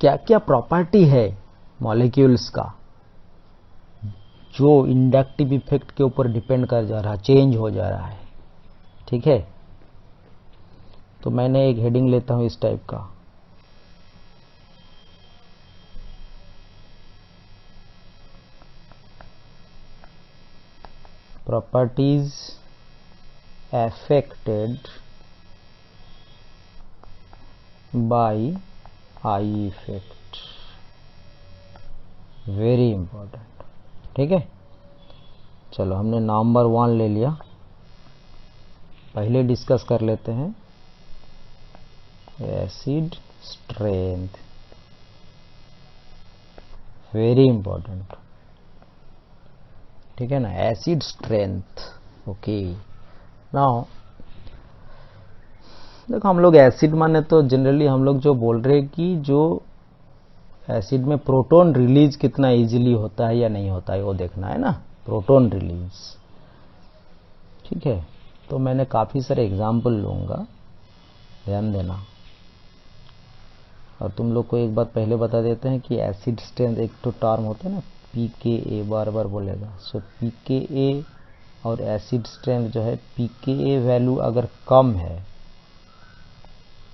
क्या क्या प्रॉपर्टी है मॉलिक्यूल्स का जो इंडक्टिव इफेक्ट के ऊपर डिपेंड कर जा रहा है, चेंज हो जा रहा है। ठीक है, तो मैंने एक हेडिंग लेता हूं इस टाइप का, properties affected by I effect, very important. ठीक है, चलो हमने नंबर 1 ले लिया, पहले डिस्कस कर लेते हैं एसिड स्ट्रेंथ, वेरी इंपॉर्टेंट। ठीक है ना, एसिड स्ट्रेंथ। ओके, नाउ देखो हम लोग एसिड माने तो जनरली हम लोग जो बोल रहे हैं कि जो एसिड में प्रोटॉन रिलीज कितना इजीली होता है या नहीं होता है वो देखना है ना, प्रोटॉन रिलीज। ठीक है, तो मैंने काफ़ी सारे एग्जाम्पल लूँगा, ध्यान देना। और तुम लोग को एक बात पहले बता देते हैं कि एसिड स्ट्रेंथ एक तो टर्म होता है ना, pKa, बार बार बोलेगा। सो pKa और एसिड स्ट्रेंथ जो है, pKa वैल्यू अगर कम है,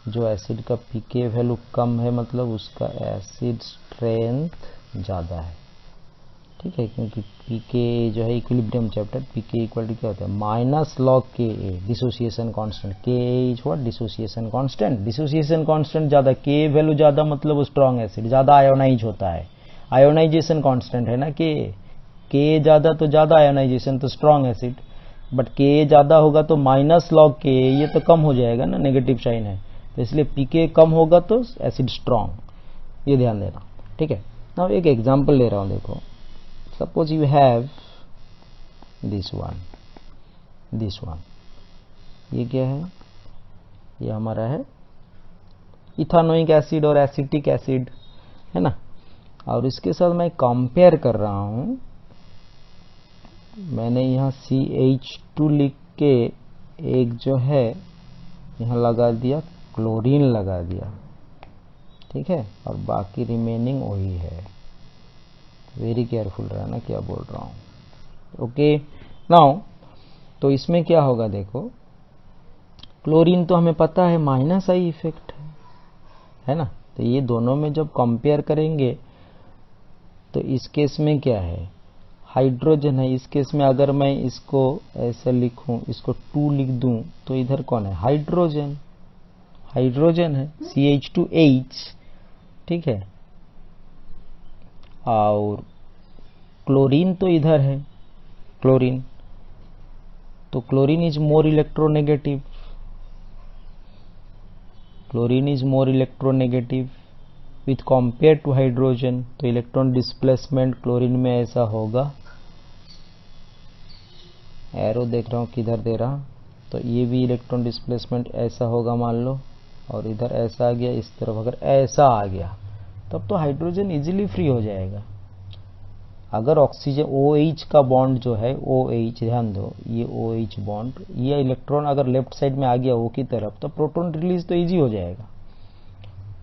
जो एसिड का pKa वैल्यू कम है मतलब उसका एसिड स्ट्रेंथ ज़्यादा है। ठीक है, क्योंकि pKa जो है equilibrium chapter, pKa equal to क्या होता है, minus log Ka, dissociation constant. Ka is what, dissociation constant. Dissociation constant ज़्यादा, Ka वैल्यू ज़्यादा मतलब स्ट्रॉन्ग एसिड, ज़्यादा आयोनाइज होता है। आयोनाइजेशन कांस्टेंट है ना Ka ज़्यादा तो ज़्यादा आयोनाइजेशन, तो स्ट्रॉन्ग एसिड। बट Ka ज़्यादा होगा तो माइनस लॉग Ka, ये तो कम हो जाएगा ना, नेगेटिव साइन है, तो इसलिए pK कम होगा तो एसिड स्ट्रॉन्ग, ये ध्यान देना। ठीक है, now एक एग्जांपल ले रहा हूं, देखो suppose you have this one, ये क्या है, ये हमारा है इथानोइक एसिड और एसिटिक एसिड, है ना। और इसके साथ मैं कंपेयर कर रहा हूं, मैंने यहाँ CH2 लिख के एक जो है यहाँ लगा दिया, क्लोरीन लगा दिया। ठीक है, और बाकी रिमेनिंग वही है, वेरी केयरफुल रहना क्या बोल रहा हूं। ओके, नाउ तो इसमें क्या होगा, देखो क्लोरीन तो हमें पता है माइनस आई इफेक्ट है ना, तो ये दोनों में जब कंपेयर करेंगे तो इस केस में क्या है, हाइड्रोजन है। इस केस में अगर मैं इसको ऐसे लिखूं, इसको 2 लिख दूं, तो इधर कौन है, हाइड्रोजन, हाइड्रोजन है CH2H। ठीक है, और क्लोरीन तो इधर है, क्लोरीन, तो chlorine is more electronegative, chlorine is more electronegative with compare to hydrogen, तो इलेक्ट्रॉन डिस्प्लेसमेंट क्लोरीन में ऐसा होगा, एरो देख रहा हूं किधर दे रहा, तो ये भी इलेक्ट्रॉन डिस्प्लेसमेंट ऐसा होगा मान लो, और इधर ऐसा आ गया, इस तरफ अगर ऐसा आ गया तब तो हाइड्रोजन इजीली फ्री हो जाएगा। अगर ऑक्सीजन OH का बॉन्ड जो है, OH ध्यान दो, ये OH बॉन्ड, ये इलेक्ट्रॉन अगर लेफ्ट साइड में आ गया O की तरफ, तो प्रोटॉन रिलीज तो इजी हो जाएगा।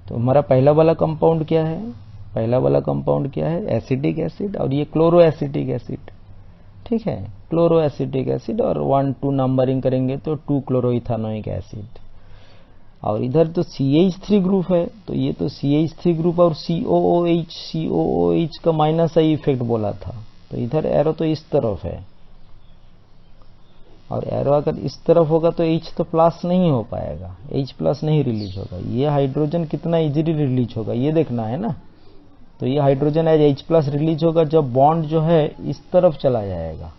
तो हमारा पहला वाला कंपाउंड क्या है, पहला वाला कंपाउंड क्या है, एसिटिक एसिड, और ये क्लोरो एसिटिक एसिड। ठीक है, क्लोरो एसिटिक एसिड, और 1 2 नंबरिंग करेंगे तो 2 क्लोरोइथानोइक एसिड। और इधर तो CH3 ग्रुप है, तो ये तो CH3 ग्रुप और COOH का माइनस आई इफेक्ट बोला था, तो इधर एरो तो इस तरफ है, और एरो अगर इस तरफ होगा तो H तो प्लस नहीं हो पाएगा, H प्लस नहीं रिलीज होगा। ये हाइड्रोजन कितना इजीली रिलीज होगा ये देखना है ना, तो ये hydrogen as H plus release होगा जब बॉन्ड जो है इस तरफ चला जाएगा,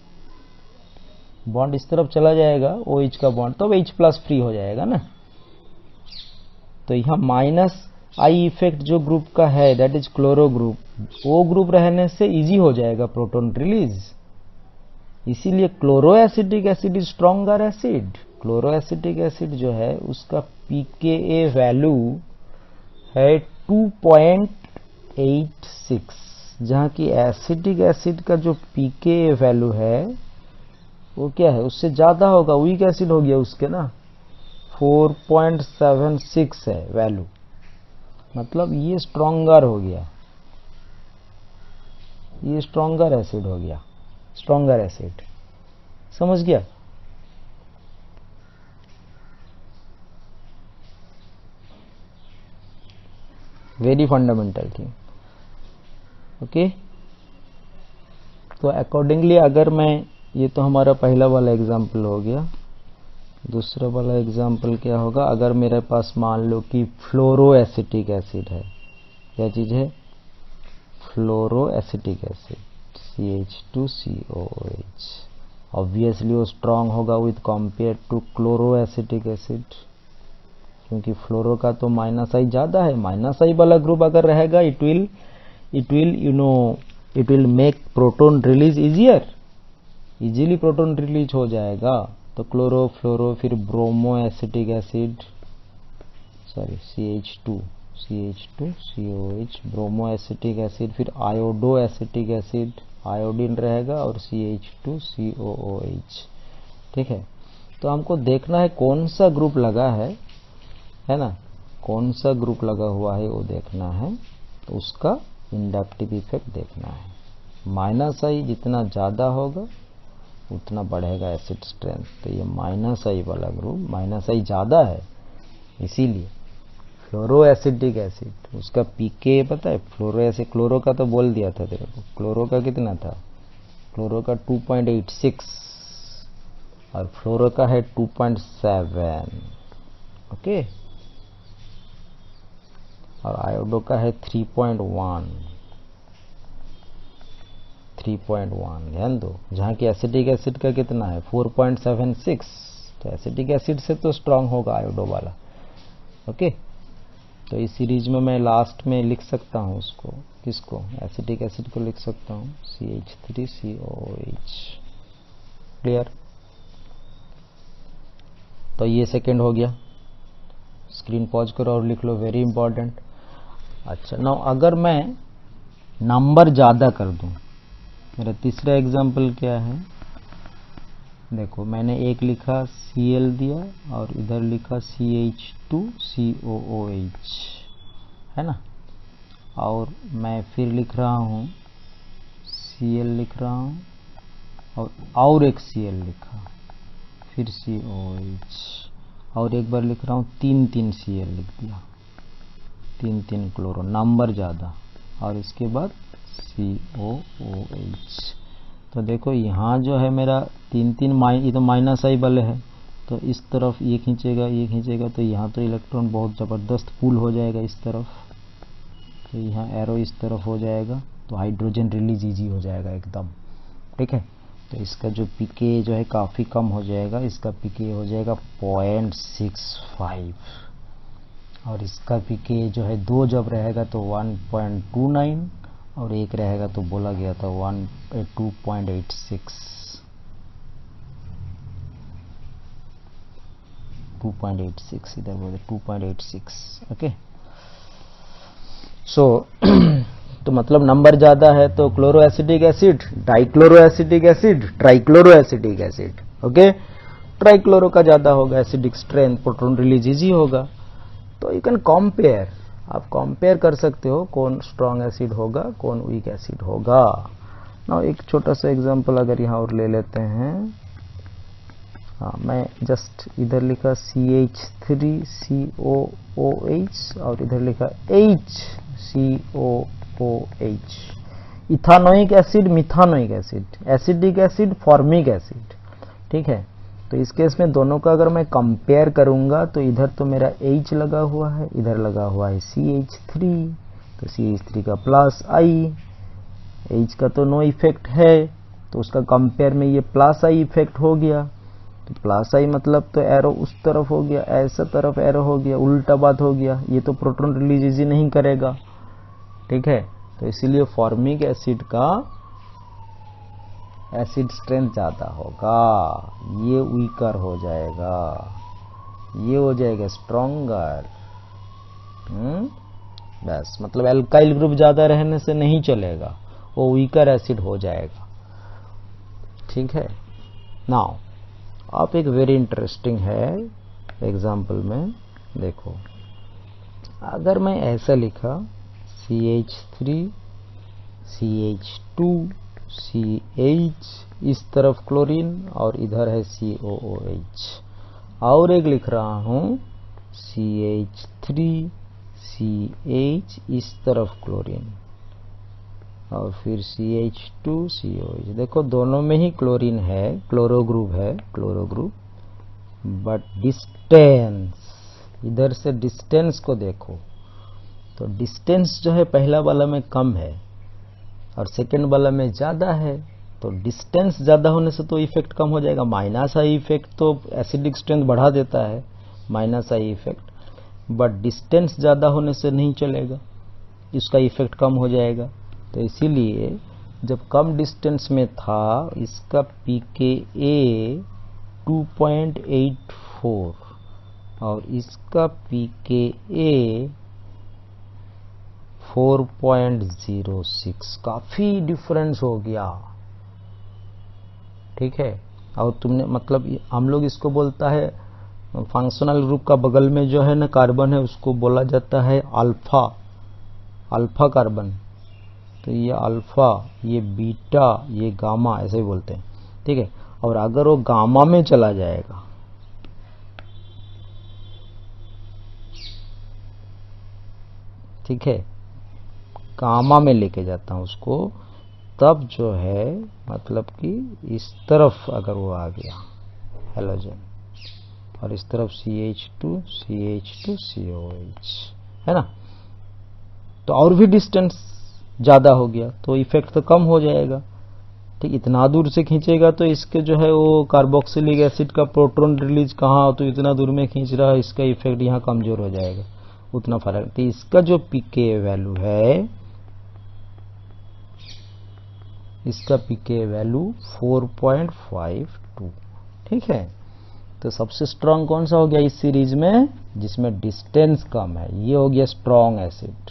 बॉन्ड इस तरफ चला जाएगा OH का बॉन्ड, तब H प्लस फ्री हो जाएगा ना। तो यहाँ माइनस आई इफेक्ट जो ग्रुप का है, दैट इज क्लोरो ग्रुप, वो ग्रुप रहने से इजी हो जाएगा प्रोटॉन रिलीज, इसीलिए chloro acetic acid is stronger acid. Chloro acetic acid जो है उसका pKa वैल्यू है 2.86, जहाँ की एसिटिक एसिड का जो pKa वैल्यू है वो क्या है, उससे ज्यादा होगा, वीक एसिड हो गया उसके ना, 4.76 है वैल्यू। मतलब ये स्ट्रॉन्गर हो गया, ये स्ट्रॉन्गर एसिड हो गया, स्ट्रॉन्गर एसिड। समझ गया? Very fundamental thing. ओके, तो अकॉर्डिंगली अगर मैं, ये तो हमारा पहला वाला एग्जाम्पल हो गया। दूसरा वाला एग्जाम्पल क्या होगा? अगर मेरे पास मान लो कि फ्लोरोएसिटिक एसिड है, क्या चीज है? Fluoroacetic acid, CH2COOH। ऑब्वियसली वो स्ट्रांग होगा with compare to chloroacetic acid, क्योंकि फ्लोरो का तो माइनस आई ज्यादा है। माइनस आई वाला ग्रुप अगर रहेगा, it will make proton release easier, easily proton release हो जाएगा। तो क्लोरो, फ्लोरो, फिर bromo acetic acid, sorry CH2COH, bromo acetic acid, फिर आयोडो एसिटिक एसिड, आयोडीन रहेगा, और CH2COOH। ठीक है, तो हमको देखना है कौन सा ग्रुप लगा है ना, कौन सा ग्रुप लगा हुआ है वो देखना है। तो उसका इंडक्टिव इफेक्ट देखना है। माइनस आई जितना ज़्यादा होगा उतना बढ़ेगा एसिड स्ट्रेंथ। तो ये माइनस आई वाला ग्रुप, माइनस आई ज़्यादा है, इसीलिए फ्लोरो एसिडिक एसिड, उसका पीके पता है? फ्लोरो एसिड, क्लोरो का तो बोल दिया था तेरे को, क्लोरो का कितना था? क्लोरो का 2.86 और फ्लोरो का है 2.7। ओके, और आयोडो का है 3.1। ध्यान दो, जहाँ की एसिटिक एसिड का कितना है? 4.76। तो एसिटिक एसिड से तो स्ट्रांग होगा आयोडो वाला। ओके, तो इस सीरीज में मैं लास्ट में लिख सकता हूँ उसको, किसको? एसिटिक एसिड को लिख सकता हूँ CH3COOH। क्लियर? तो ये सेकंड हो गया। स्क्रीन पॉज करो और लिख लो, वेरी इंपॉर्टेंट। अच्छा, नाउ अगर मैं नंबर ज़्यादा कर दूं, मेरा तीसरा एग्जाम्पल क्या है? देखो, मैंने एक लिखा Cl दिया और इधर लिखा CH2COOH, है ना। और मैं फिर लिख रहा हूँ Cl लिख रहा हूँ और एक Cl लिखा, फिर COOH, और एक बार लिख रहा हूँ, 3 Cl लिख दिया, 3 क्लोरो, नंबर ज़्यादा, और इसके बाद COOH। तो देखो यहाँ जो है मेरा 3 ये तो माइनस आई वाले है, तो इस तरफ ये खींचेगा, ये खींचेगा, तो यहाँ तो इलेक्ट्रॉन बहुत ज़बरदस्त पुल हो जाएगा इस तरफ। तो यहाँ एरो इस तरफ हो जाएगा, तो हाइड्रोजन रिलीज इजी हो जाएगा एकदम। ठीक है, तो इसका जो पीके जो है काफ़ी कम हो जाएगा, इसका पीके हो जाएगा 0.65, और इसका पीके जो है 2 जब रहेगा तो 1.29, और एक रहेगा तो बोला गया था 2.86, 2.86 इधर बोले 2.86। ओके, सो तो मतलब नंबर ज़्यादा है तो chloro acetic acid, dichloro acetic acid, trichloro acetic acid. Okay, trichloro का ज़्यादा होगा acidic strength, proton release easy होगा। तो यू कैन कंपेयर, आप कंपेयर कर सकते हो कौन स्ट्रॉन्ग एसिड होगा, कौन वीक एसिड होगा। ना एक छोटा सा एग्जांपल अगर यहाँ और ले लेते हैं। हाँ, मैं जस्ट इधर लिखा CH3COOH और इधर लिखा HCOOH, ethanoic acid, methanoic acid, acidic acid, formic acid. ठीक है, तो इस केस में दोनों का अगर मैं कंपेयर करूंगा तो इधर तो मेरा H लगा हुआ है, इधर लगा हुआ है CH3, तो CH3 का प्लस आई, H का तो नो इफेक्ट है, तो उसका कंपेयर में ये प्लस आई इफेक्ट हो गया। तो प्लस आई मतलब तो एरो उस तरफ हो गया, ऐसा तरफ एरो हो गया, उल्टा बात हो गया, ये तो प्रोटॉन रिलीज इजी नहीं करेगा। ठीक है, तो इसीलिए फॉर्मिक एसिड का एसिड स्ट्रेंथ ज़्यादा होगा, ये वीकर हो जाएगा, ये हो जाएगा स्ट्रॉन्गर। बस, मतलब एल्काइल ग्रुप ज़्यादा रहने से नहीं चलेगा, वो वीकर एसिड हो जाएगा। ठीक है, नाउ आप एक वेरी इंटरेस्टिंग है एग्जाम्पल में देखो, अगर मैं ऐसा लिखा CH3 CH2 CH, इस तरफ क्लोरीन और इधर है COOH, और एक लिख रहा हूं CH3 CH, इस तरफ क्लोरीन और फिर CH2 COH। देखो दोनों में ही क्लोरीन है, क्लोरो ग्रुप है, क्लोरो ग्रुप, बट डिस्टेंस, इधर से डिस्टेंस को देखो तो डिस्टेंस जो है पहला वाला में कम है और सेकेंड वाला में ज़्यादा है। तो डिस्टेंस ज़्यादा होने से तो इफेक्ट कम हो जाएगा। माइनस आई इफेक्ट तो एसिडिक स्ट्रेंथ बढ़ा देता है, minus I effect, but distance ज़्यादा होने से नहीं चलेगा, इसका इफेक्ट कम हो जाएगा। तो इसीलिए जब कम डिस्टेंस में था, इसका pKa 2.84 और इसका pKa 4.06, काफी डिफरेंस हो गया, ठीक है। और तुमने मतलब हम लोग इसको बोलता है फंक्शनल ग्रुप का बगल में जो है ना कार्बन है उसको बोला जाता है अल्फा, अल्फा कार्बन। तो ये अल्फा, ये बीटा, ये गामा, ऐसे ही बोलते हैं, ठीक है। और अगर वो गामा में चला जाएगा, ठीक है, गामा में लेके जाता हूं उसको, तब जो है मतलब कि इस तरफ अगर वो आ गया हेलोजन और इस तरफ CH2 CH2 COH, है ना, तो और भी डिस्टेंस ज़्यादा हो गया तो इफेक्ट तो कम हो जाएगा, ठीक। इतना दूर से खींचेगा तो इसके जो है वो कार्बोक्सिलिक एसिड का प्रोटॉन रिलीज कहाँ, तो इतना दूर में खींच रहा है, इसका इफेक्ट यहाँ कमजोर हो जाएगा, उतना फर्क। तो इसका जो pKa वैल्यू है, इसका pKa वैल्यू 4.52, ठीक है। तो सबसे स्ट्रांग कौन सा हो गया इस सीरीज में, जिसमें डिस्टेंस कम है, ये हो गया स्ट्रांग एसिड।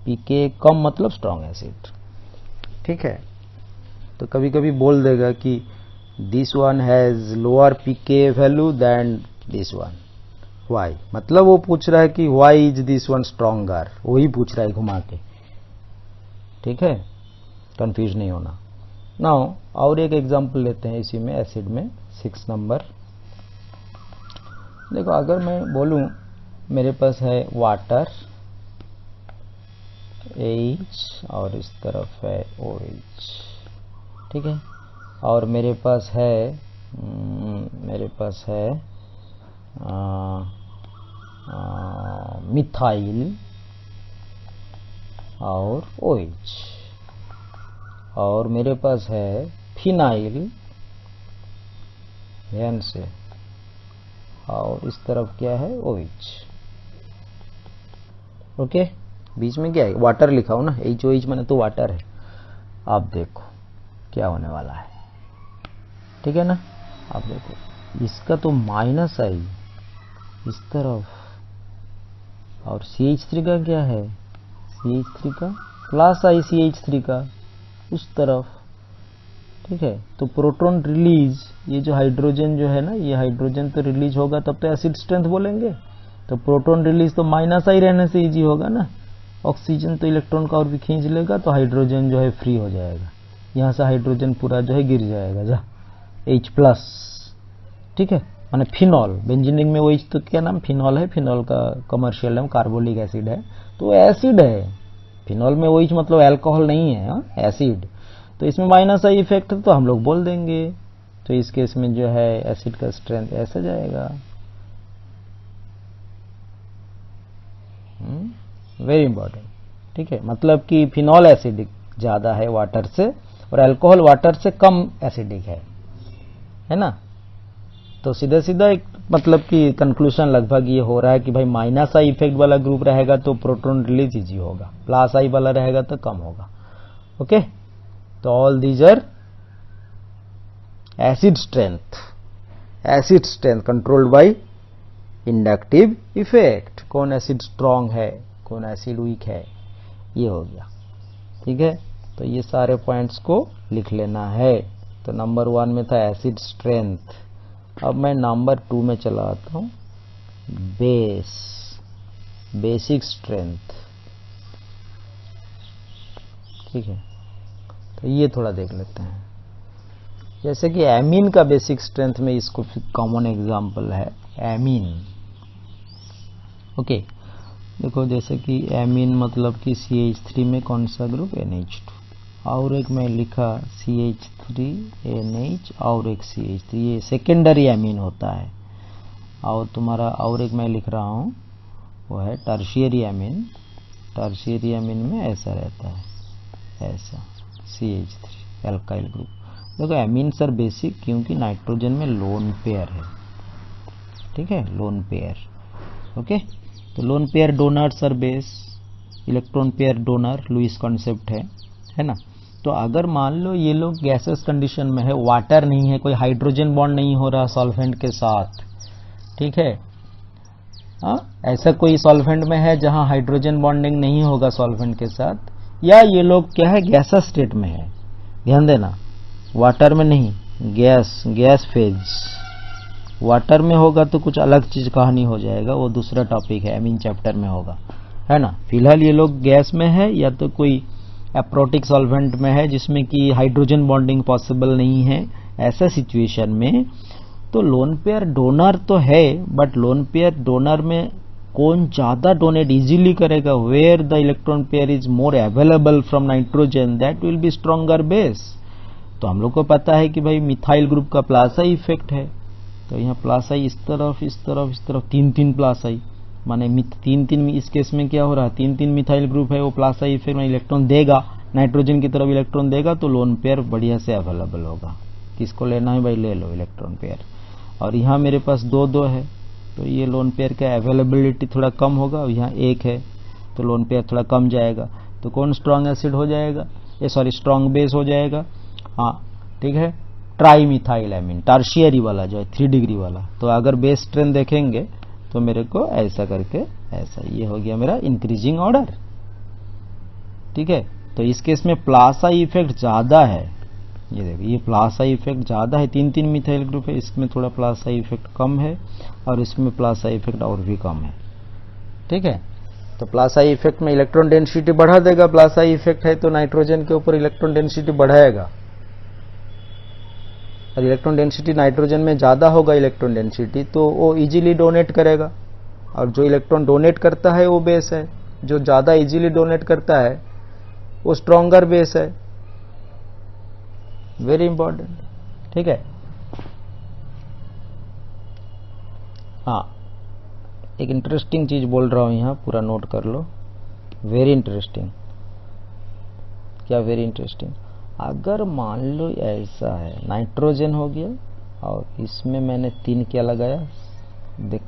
pKa कम मतलब स्ट्रांग एसिड, ठीक है। तो कभी कभी बोल देगा कि this one has lower pKa value than this one, why, मतलब वो पूछ रहा है कि why is this one stronger, वही पूछ रहा है घुमा के, ठीक है, कंफ्यूज नहीं होना। नाउ और एक एग्जांपल लेते हैं इसी में, एसिड में 6 नंबर। देखो अगर मैं बोलूं मेरे पास है वाटर H और इस तरफ है OH, ठीक है, और मेरे पास है मिथाइल और OH, और मेरे पास है फिनाइल, ध्यान से, और इस तरफ क्या है OH, ओके। बीच में क्या है, वाटर लिखा हो ना, HOH माने तो वाटर है। आप देखो क्या होने वाला है, ठीक है ना। आप देखो इसका तो माइनस आई इस तरफ, और CH3 का क्या है, CH3 का प्लस आई CH3 का उस तरफ, ठीक है। तो प्रोटॉन रिलीज, ये जो हाइड्रोजन जो है ना, ये हाइड्रोजन तो रिलीज होगा तब तो एसिड स्ट्रेंथ बोलेंगे, तो प्रोटॉन रिलीज तो माइनस आई रहने से इजी होगा ना। ऑक्सीजन तो इलेक्ट्रॉन का और भी खींच लेगा, तो हाइड्रोजन जो है फ्री हो जाएगा, यहाँ से हाइड्रोजन पूरा जो है गिर जाएगा, जा H+, ठीक है। माने फिनॉल, बेंजीनिंग में वो तो क्या नाम फिनॉल है, फिनॉल का कमर्शियल नाम कार्बोलिक एसिड है, तो एसिड है। फिनॉल में OH मतलब अल्कोहल नहीं है, एसिड। तो इसमें माइनस आई इफेक्ट है तो हम लोग बोल देंगे, तो इस केस में जो है एसिड का स्ट्रेंथ ऐसा जाएगा। वेरी इंपॉर्टेंट, ठीक है। मतलब कि फिनॉल एसिडिक ज्यादा है वाटर से और अल्कोहल वाटर से कम एसिडिक है ना। तो सीधा सीधा एक मतलब कि कंक्लूजन लगभग ये हो रहा है कि भाई माइनस आई इफेक्ट वाला ग्रुप रहेगा तो प्रोटॉन रिलीज इजी होगा, प्लस आई वाला रहेगा तो कम होगा, ओके। तो all these are acid strength controlled by inductive effect. कौन एसिड स्ट्रांग है, कौन एसिड वीक है, ये हो गया, ठीक है। तो ये सारे पॉइंट्स को लिख लेना है। तो नंबर 1 में था एसिड स्ट्रेंथ। अब मैं नंबर 2 में चला आता हूं, बेस। बेसिक स्ट्रेंथ, ठीक है। तो ये थोड़ा देख लेते हैं, जैसे कि एमीन का बेसिक स्ट्रेंथ में इसको कॉमन एग्जांपल है एमीन। ओके, देखो जैसे कि एमीन मतलब कि CH3 में कौन सा ग्रुप, NH2, और एक मैं लिखा CH3 NH और एक CH3, ये सेकेंडरी एमीन होता है। और तुम्हारा और एक मैं लिख रहा हूँ वो है टर्शियरी एमीन। टर्शियरी एमीन में ऐसा रहता है, ऐसा CH3 एल्काइल ग्रुप। देखो एमीन्स आर बेसिक क्योंकि नाइट्रोजन में लोन पेयर है, ठीक है, लोन पेयर। ओके, तो lone pair donors are base, electron pair donor, Lewis concept है ना। तो अगर मान लो ये लोग गैसेस कंडीशन में है, वाटर नहीं है, कोई हाइड्रोजन बॉन्ड नहीं हो रहा सॉल्वेंट के साथ, ठीक है, ऐसा कोई सॉल्वेंट में है जहां हाइड्रोजन बॉन्डिंग नहीं होगा सॉल्वेंट के साथ, या ये लोग क्या है गैसेस स्टेट में है, ध्यान देना, वाटर में नहीं, गैस फेज। वाटर में होगा तो कुछ अलग चीज कहानी हो जाएगा, वो दूसरा टॉपिक है, एमीन चैप्टर में होगा, है ना। फिलहाल ये लोग गैस में है या तो कोई एप्रोटिक सॉल्वेंट में है जिसमें कि हाइड्रोजन बॉन्डिंग पॉसिबल नहीं है, ऐसा सिचुएशन में तो लोन पेयर डोनर तो है, बट लोन पेयर डोनर में कौन ज्यादा डोनेट इजीली करेगा, where the electron pair is more available from nitrogen, that will be stronger base. तो हम लोग को पता है कि भाई मिथाइल ग्रुप का प्लासाई इफेक्ट है, तो यहाँ प्लासाई इस तरफ इस तरफ इस तरफ, तीन प्लासाई, माने तीन इस केस में क्या हो रहा है, तीन मिथाइल ग्रुप है, वो प्लासाई इफेक्ट में इलेक्ट्रॉन देगा, नाइट्रोजन की तरफ इलेक्ट्रॉन देगा, तो लोन पेयर बढ़िया से अवेलेबल होगा। किसको लेना है भाई, ले लो इलेक्ट्रॉन पेयर। और यहाँ मेरे पास दो है, तो ये लोन पेयर का अवेलेबिलिटी थोड़ा कम होगा, और यहाँ एक है तो लोन पेयर थोड़ा कम जाएगा, तो कौन स्ट्रॉन्ग एसिड हो जाएगा, ये सॉरी स्ट्रॉन्ग बेस हो जाएगा, हाँ ठीक है, ट्राई मिथाइल एमीन, टर्शियरी वाला जो है 3 डिग्री वाला। तो अगर बेस स्ट्रेंथ देखेंगे तो मेरे को ऐसा करके ऐसा, ये हो गया मेरा इंक्रीजिंग ऑर्डर, ठीक है। तो इस केस में प्लासा इफेक्ट ज्यादा है, ये देखो ये प्लासा इफेक्ट ज्यादा है, 3 मिथाइल ग्रुप है, इसमें थोड़ा प्लासा इफेक्ट कम है, और इसमें प्लासा इफेक्ट और भी कम है, ठीक है। तो प्लासा इफेक्ट में इलेक्ट्रॉन डेंसिटी बढ़ा देगा, प्लासा इफेक्ट है तो नाइट्रोजन के ऊपर इलेक्ट्रॉन डेंसिटी बढ़ाएगा, और इलेक्ट्रॉन डेंसिटी नाइट्रोजन में ज्यादा होगा इलेक्ट्रॉन डेंसिटी, तो वो इजीली डोनेट करेगा, और जो इलेक्ट्रॉन डोनेट करता है वो बेस है, जो ज्यादा इजीली डोनेट करता है वो स्ट्रॉन्गर बेस है, वेरी इंपॉर्टेंट, ठीक है। हाँ, एक इंटरेस्टिंग चीज बोल रहा हूं यहां, पूरा नोट कर लो, वेरी इंटरेस्टिंग। क्या वेरी इंटरेस्टिंग, अगर मान लो ऐसा है, नाइट्रोजन हो गया और इसमें मैंने 3 क्या लगाया,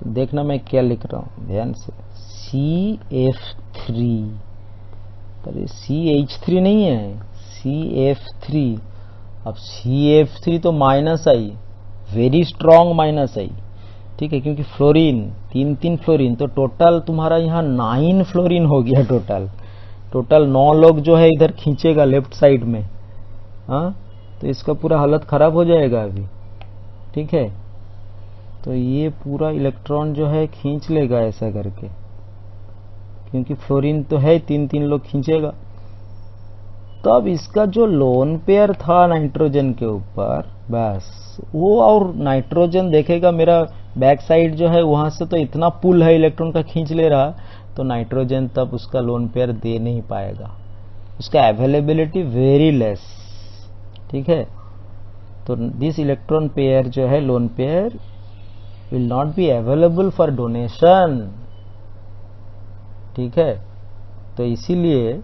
देखना मैं क्या लिख रहा हूं ध्यान से, CF3, पर CH3 नहीं है, CF3। अब CF3 तो माइनस आई, वेरी स्ट्रॉन्ग माइनस आई, ठीक है, क्योंकि फ्लोरीन 3 फ्लोरीन, तो टोटल तुम्हारा यहाँ 9 फ्लोरीन हो गया, टोटल 9 लोग जो है इधर खींचेगा लेफ्ट साइड में, हाँ, तो इसका पूरा हालत खराब हो जाएगा अभी, ठीक है। तो ये पूरा इलेक्ट्रॉन जो है खींच लेगा ऐसा करके, क्योंकि फ्लोरीन तो है 3 लोग खींचेगा। तो अब इसका जो लोन पेयर था नाइट्रोजन के ऊपर, बस वो और नाइट्रोजन देखेगा मेरा बैक साइड जो है वहां से तो इतना पुल है इलेक्ट्रॉन का, खींच ले रहा, तो नाइट्रोजन तब उसका लोन पेयर दे नहीं पाएगा, उसका अवेलेबिलिटी वेरी लेस, ठीक है। तो दिस इलेक्ट्रॉन पेयर जो है lone pair will not be available for donation, ठीक है। तो इसीलिए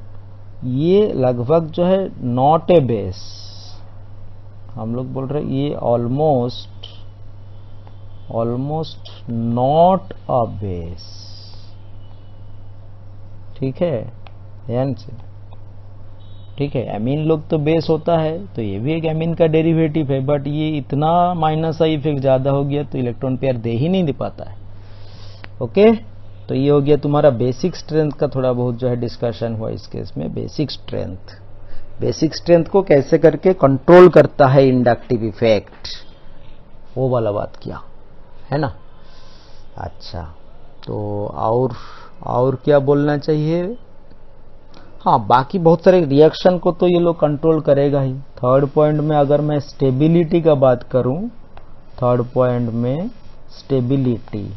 ये लगभग जो है नॉट ए बेस, हम लोग बोल रहे हैं ये ऑलमोस्ट नॉट अ बेस, ठीक है, ध्यान से, ठीक है। एमीन लोग तो बेस होता है, तो ये भी एक एमीन का डेरिवेटिव है, बट ये इतना माइनस आई इफेक्ट ज्यादा हो गया तो इलेक्ट्रॉन पेयर दे ही नहीं दे पाता है, ओके। तो ये हो गया तुम्हारा बेसिक स्ट्रेंथ का थोड़ा बहुत जो है डिस्कशन हुआ इस केस में। बेसिक स्ट्रेंथ को कैसे करके कंट्रोल करता है इंडक्टिव इफेक्ट, वो वाला बात किया है ना। अच्छा, तो और और क्या बोलना चाहिए, हाँ बाकी बहुत सारे रिएक्शन को तो ये लोग कंट्रोल करेगा ही। थर्ड पॉइंट में अगर मैं स्टेबिलिटी का बात करूं, थर्ड पॉइंट में स्टेबिलिटी,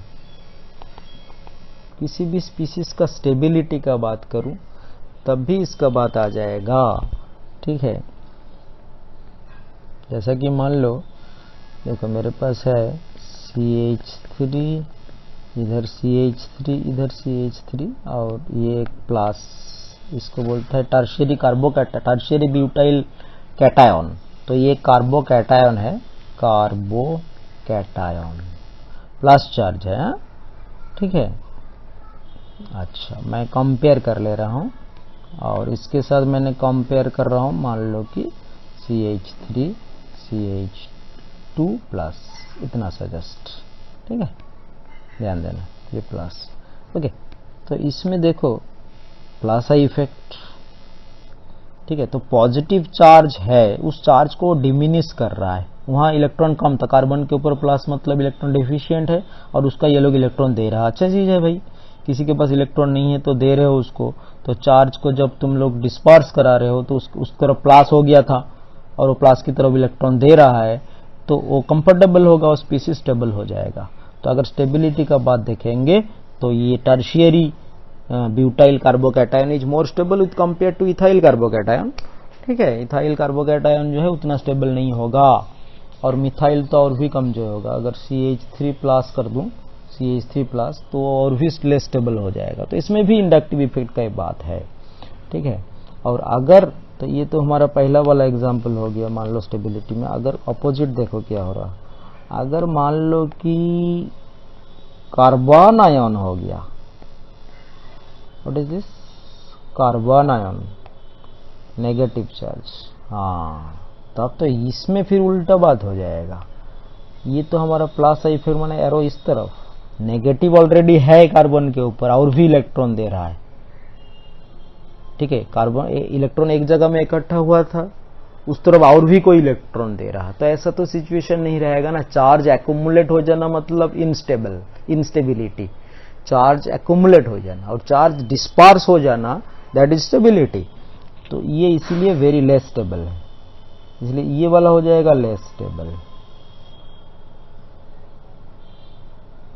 किसी भी स्पीसीज का स्टेबिलिटी का बात करूं तब भी इसका बात आ जाएगा। ठीक है, जैसा कि मान लो देखो मेरे पास है CH3, इधर CH3, इधर CH3 और ये एक प्लस, इसको बोलता है टर्शियरी टर्शियरी ब्यूटाइल कैटायन। तो ये कार्बोकैटायन है, कार्बोकैटायन प्लस चार्ज है। ठीक है, अच्छा मैं कंपेयर कर ले रहा हूं और इसके साथ मैंने कंपेयर कर रहा हूं, मान लो कि CH3 CH2 प्लस, इतना सा जस्ट। ठीक है, ध्यान देना ये प्लस। ओके, तो इसमें देखो प्लस आई इफेक्ट। ठीक है, तो पॉजिटिव चार्ज है, उस चार्ज को डिमिनिश कर रहा है, वहां इलेक्ट्रॉन कम था, कार्बन के ऊपर प्लस मतलब इलेक्ट्रॉन डेफिशिएंट है और उसका ये लोग इलेक्ट्रॉन दे रहा है। अच्छा चीज है भाई, किसी के पास इलेक्ट्रॉन नहीं है तो दे रहे हो उसको, तो चार्ज को जब तुम लोग डिस्पर्स करा रहे हो तो उस तरफ प्लस हो गया था और वो प्लस की तरफ इलेक्ट्रॉन दे रहा है, तो वो कंफर्टेबल होगा और स्पीसीज स्टेबल हो जाएगा। तो अगर स्टेबिलिटी का बात देखेंगे तो ये tertiary butyl carbocation is more stable with compare two ethyl carbocation. ठीक है, इथाइल कार्बोकैटायन जो है उतना स्टेबल नहीं होगा और मिथाइल तो और भी कमजोर होगा। अगर CH3 प्लस कर दूं, CH3 प्लस, तो और भी लेस स्टेबल हो जाएगा। तो इसमें भी इंडक्टिव इफेक्ट का एक बात है। ठीक है, और अगर, तो ये तो हमारा पहला वाला एग्जांपल हो गया, मान लो स्टेबिलिटी में। अगर अपोजिट देखो क्या हो रहा, अगर मान लो कि कार्बन आयन हो गया, what is this, carbon ion negative charge, हाँ तब तो इसमें फिर उल्टा बात हो जाएगा। ये तो हमारा प्लस आई, फिर मैंने एरो इस तरफ, नेगेटिव ऑलरेडी है कार्बन के ऊपर और भी इलेक्ट्रॉन दे रहा है। ठीक है, कार्बन इलेक्ट्रॉन एक जगह में इकट्ठा हुआ था, उस तरफ और भी कोई इलेक्ट्रॉन दे रहा, तो ऐसा तो सिचुएशन नहीं रहेगा ना। चार्ज एक्यूमुलेट हो जाना मतलब इंस्टेबिलिटी, चार्ज एक्यूमुलेट हो जाना और चार्ज डिस्पर्स हो जाना दैट इज स्टेबिलिटी। तो ये इसीलिए वेरी लेस स्टेबल है, इसलिए ये वाला हो जाएगा लेस स्टेबल।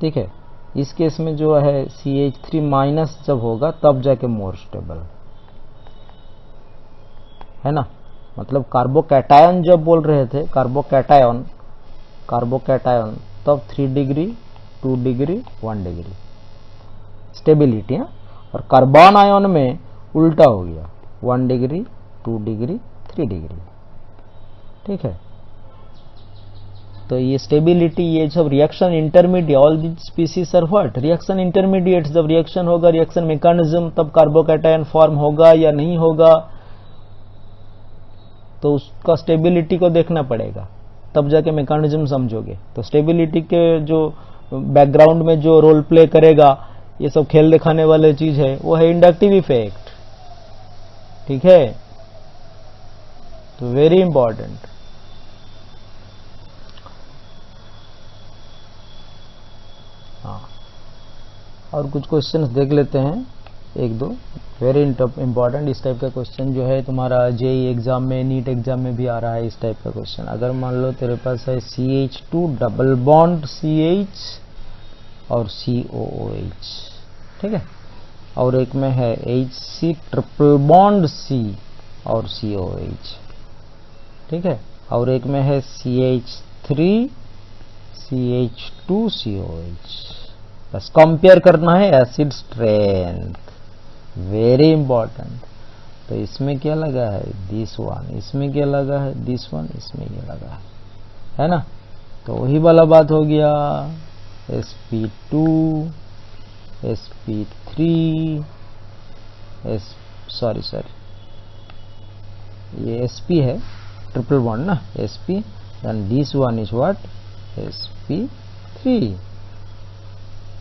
ठीक है, इस केस में जो है CH3 माइनस जब होगा तब जाके मोर स्टेबल है ना। मतलब कार्बोकैटायन जब बोल रहे थे, कार्बोकैटायन तब 3 डिग्री 2 डिग्री 1 डिग्री स्टेबिलिटी है, और कार्बन आयन में उल्टा हो गया, 1 डिग्री 2 डिग्री 3 डिग्री। ठीक है, तो ये स्टेबिलिटी, ये सब reaction intermediate, all the species are what, reaction intermediate. जब रिएक्शन होगा, रिएक्शन मैकेनिज्म, तब कार्बोकैटायन फॉर्म होगा या नहीं होगा, तो उसका स्टेबिलिटी को देखना पड़ेगा, तब जाके मैकेनिज्म समझोगे। तो स्टेबिलिटी के जो बैकग्राउंड में जो रोल प्ले करेगा, ये सब खेल दिखाने वाले चीज है, वो है इंडक्टिव इफेक्ट। ठीक है, तो वेरी इंपॉर्टेंट। हाँ, और कुछ क्वेश्चंस देख लेते हैं, एक दो वेरी इंपॉर्टेंट। इस टाइप का क्वेश्चन जो है तुम्हारा जेईई एग्जाम में, नीट एग्जाम में भी आ रहा है इस टाइप का क्वेश्चन। अगर मान लो तेरे पास है CH2 डबल बॉन्ड CH और COOH, ठीक है, और एक में है HC ट्रिपल बॉन्ड C और COH, ठीक है, और एक में है CH3 CH2 COH। बस कंपेयर करना है एसिड स्ट्रेंथ, वेरी इंपॉर्टेंट। तो इसमें क्या लगा है, दिस वन, इसमें क्या लगा है, दिस वन, इसमें ये लगा है ना। तो वही वाला बात हो गया, sp2 sp3 सॉरी ये sp है, ट्रिपल बॉन्ड ना, sp, then this one is what, sp3।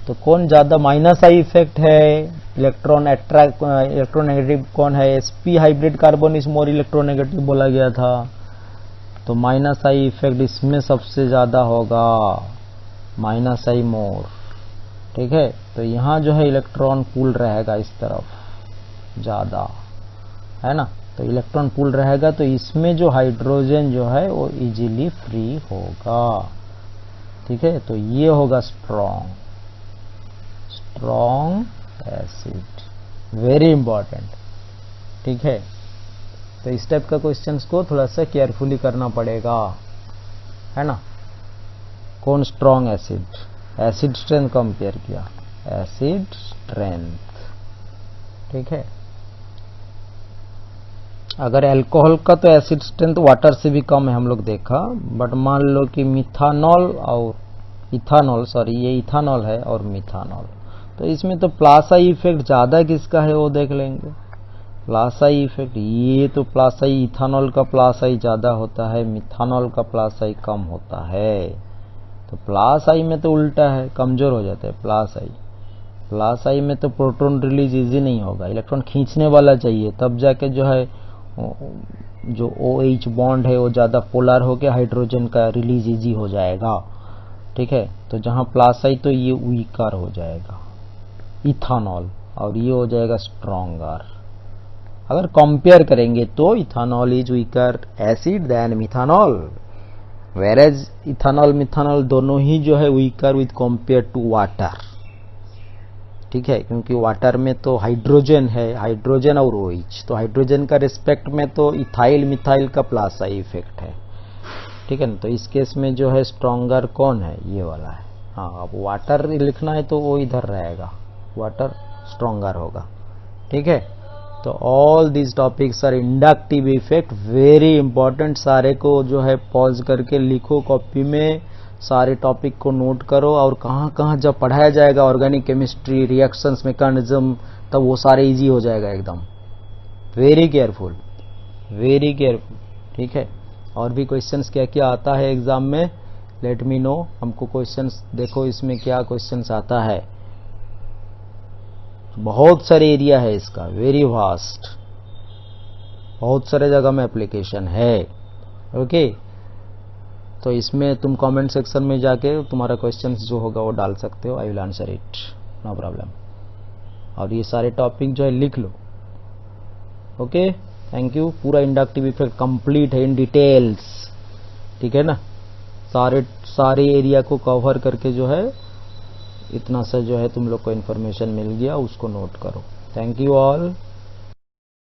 तो कौन ज्यादा माइनस आई इफेक्ट है, इलेक्ट्रोनेगेटिव कौन है, sp hybrid carbon is more electronegative बोला गया था, तो माइनस आई इफेक्ट इसमें सबसे ज्यादा होगा, माइनस आई मोर। ठीक है। तो यहाँ जो है इलेक्ट्रॉन पूल रहेगा इस तरफ ज़्यादा, है ना। तो इलेक्ट्रॉन पूल रहेगा तो इसमें जो हाइड्रोजन जो है वो इजीली फ्री होगा, ठीक है। तो ये होगा स्ट्रॉन्ग एसिड, वेरी इंपॉर्टेंट, ठीक है। तो इस टाइप का क्वेश्चंस को थोड़ा सा केयरफुली करना पड़ेगा, है ना। कौन स्ट्रॉन्ग एसिड स्ट्रेंथ कंपेयर किया, एसिड स्ट्रेंथ, ठीक है। अगर अल्कोहल का तो एसिड स्ट्रेंथ वाटर से भी कम है हम लोग देखा, बट मान लो कि मिथानॉल और इथानॉल, सॉरी ये इथानॉल है और मिथानॉल, तो इसमें तो प्लासाई इफेक्ट ज़्यादा किसका है वो देख लेंगे। प्लासाई इफेक्ट, ये तो प्लासाई, इथानॉल का प्लासाई ज़्यादा होता है, मिथानॉल का प्लासाई कम होता है। तो प्लासाई में तो उल्टा है, कमज़ोर हो जाता है प्लासाई में तो प्रोटॉन रिलीज इजी नहीं होगा, इलेक्ट्रॉन खींचने वाला चाहिए, तब जाके जो है जो OH बॉन्ड है वो ज़्यादा पोलर होकर हाइड्रोजन का रिलीज इजी हो जाएगा, ठीक है। तो जहाँ प्लासाई तो ये वीकर हो जाएगा इथानॉल, और ये हो जाएगा स्ट्रॉन्गर। अगर कंपेयर करेंगे तो ethanol is weaker acid than methanol, whereas ethanol methanol दोनों ही जो है weaker with compare to water, ठीक है। क्योंकि वाटर में तो हाइड्रोजन है, हाइड्रोजन और OH, तो हाइड्रोजन का रिस्पेक्ट में तो इथाइल मिथाइल का प्लासाई इफेक्ट है, ठीक है ना। तो इस केस में जो है स्ट्रॉन्गर कौन है, ये वाला है। हाँ, अब वाटर लिखना है तो वो इधर रहेगा, वाटर स्ट्रॉन्गर होगा, ठीक है। तो all this topics are inductive effect, very important. सारे को जो है पॉज करके लिखो कॉपी में, सारे टॉपिक को नोट करो, और कहाँ कहाँ जब पढ़ाया जाएगा ऑर्गेनिक केमिस्ट्री, रिएक्शंस मैकेनिज्म, तब वो सारे इजी हो जाएगा एकदम। वेरी केयरफुल, ठीक है। और भी क्वेश्चंस क्या क्या आता है एग्जाम में, लेट मी नो। हमको क्वेश्चंस देखो इसमें क्या क्वेश्चंस आता है, बहुत सारे एरिया है इसका, वेरी वास्ट, बहुत सारे जगह में एप्लीकेशन है, ओके। तो इसमें तुम कमेंट सेक्शन में जाके तुम्हारा क्वेश्चंस जो होगा वो डाल सकते हो, I will answer it, no problem. और ये सारे टॉपिक जो है लिख लो, ओके। Thank you. पूरा इंडक्टिव इफेक्ट कंप्लीट है इन डिटेल्स, ठीक है ना। सारे एरिया को कवर करके जो है इतना सा जो है तुम लोग को इन्फॉर्मेशन मिल गया, उसको नोट करो। Thank you all.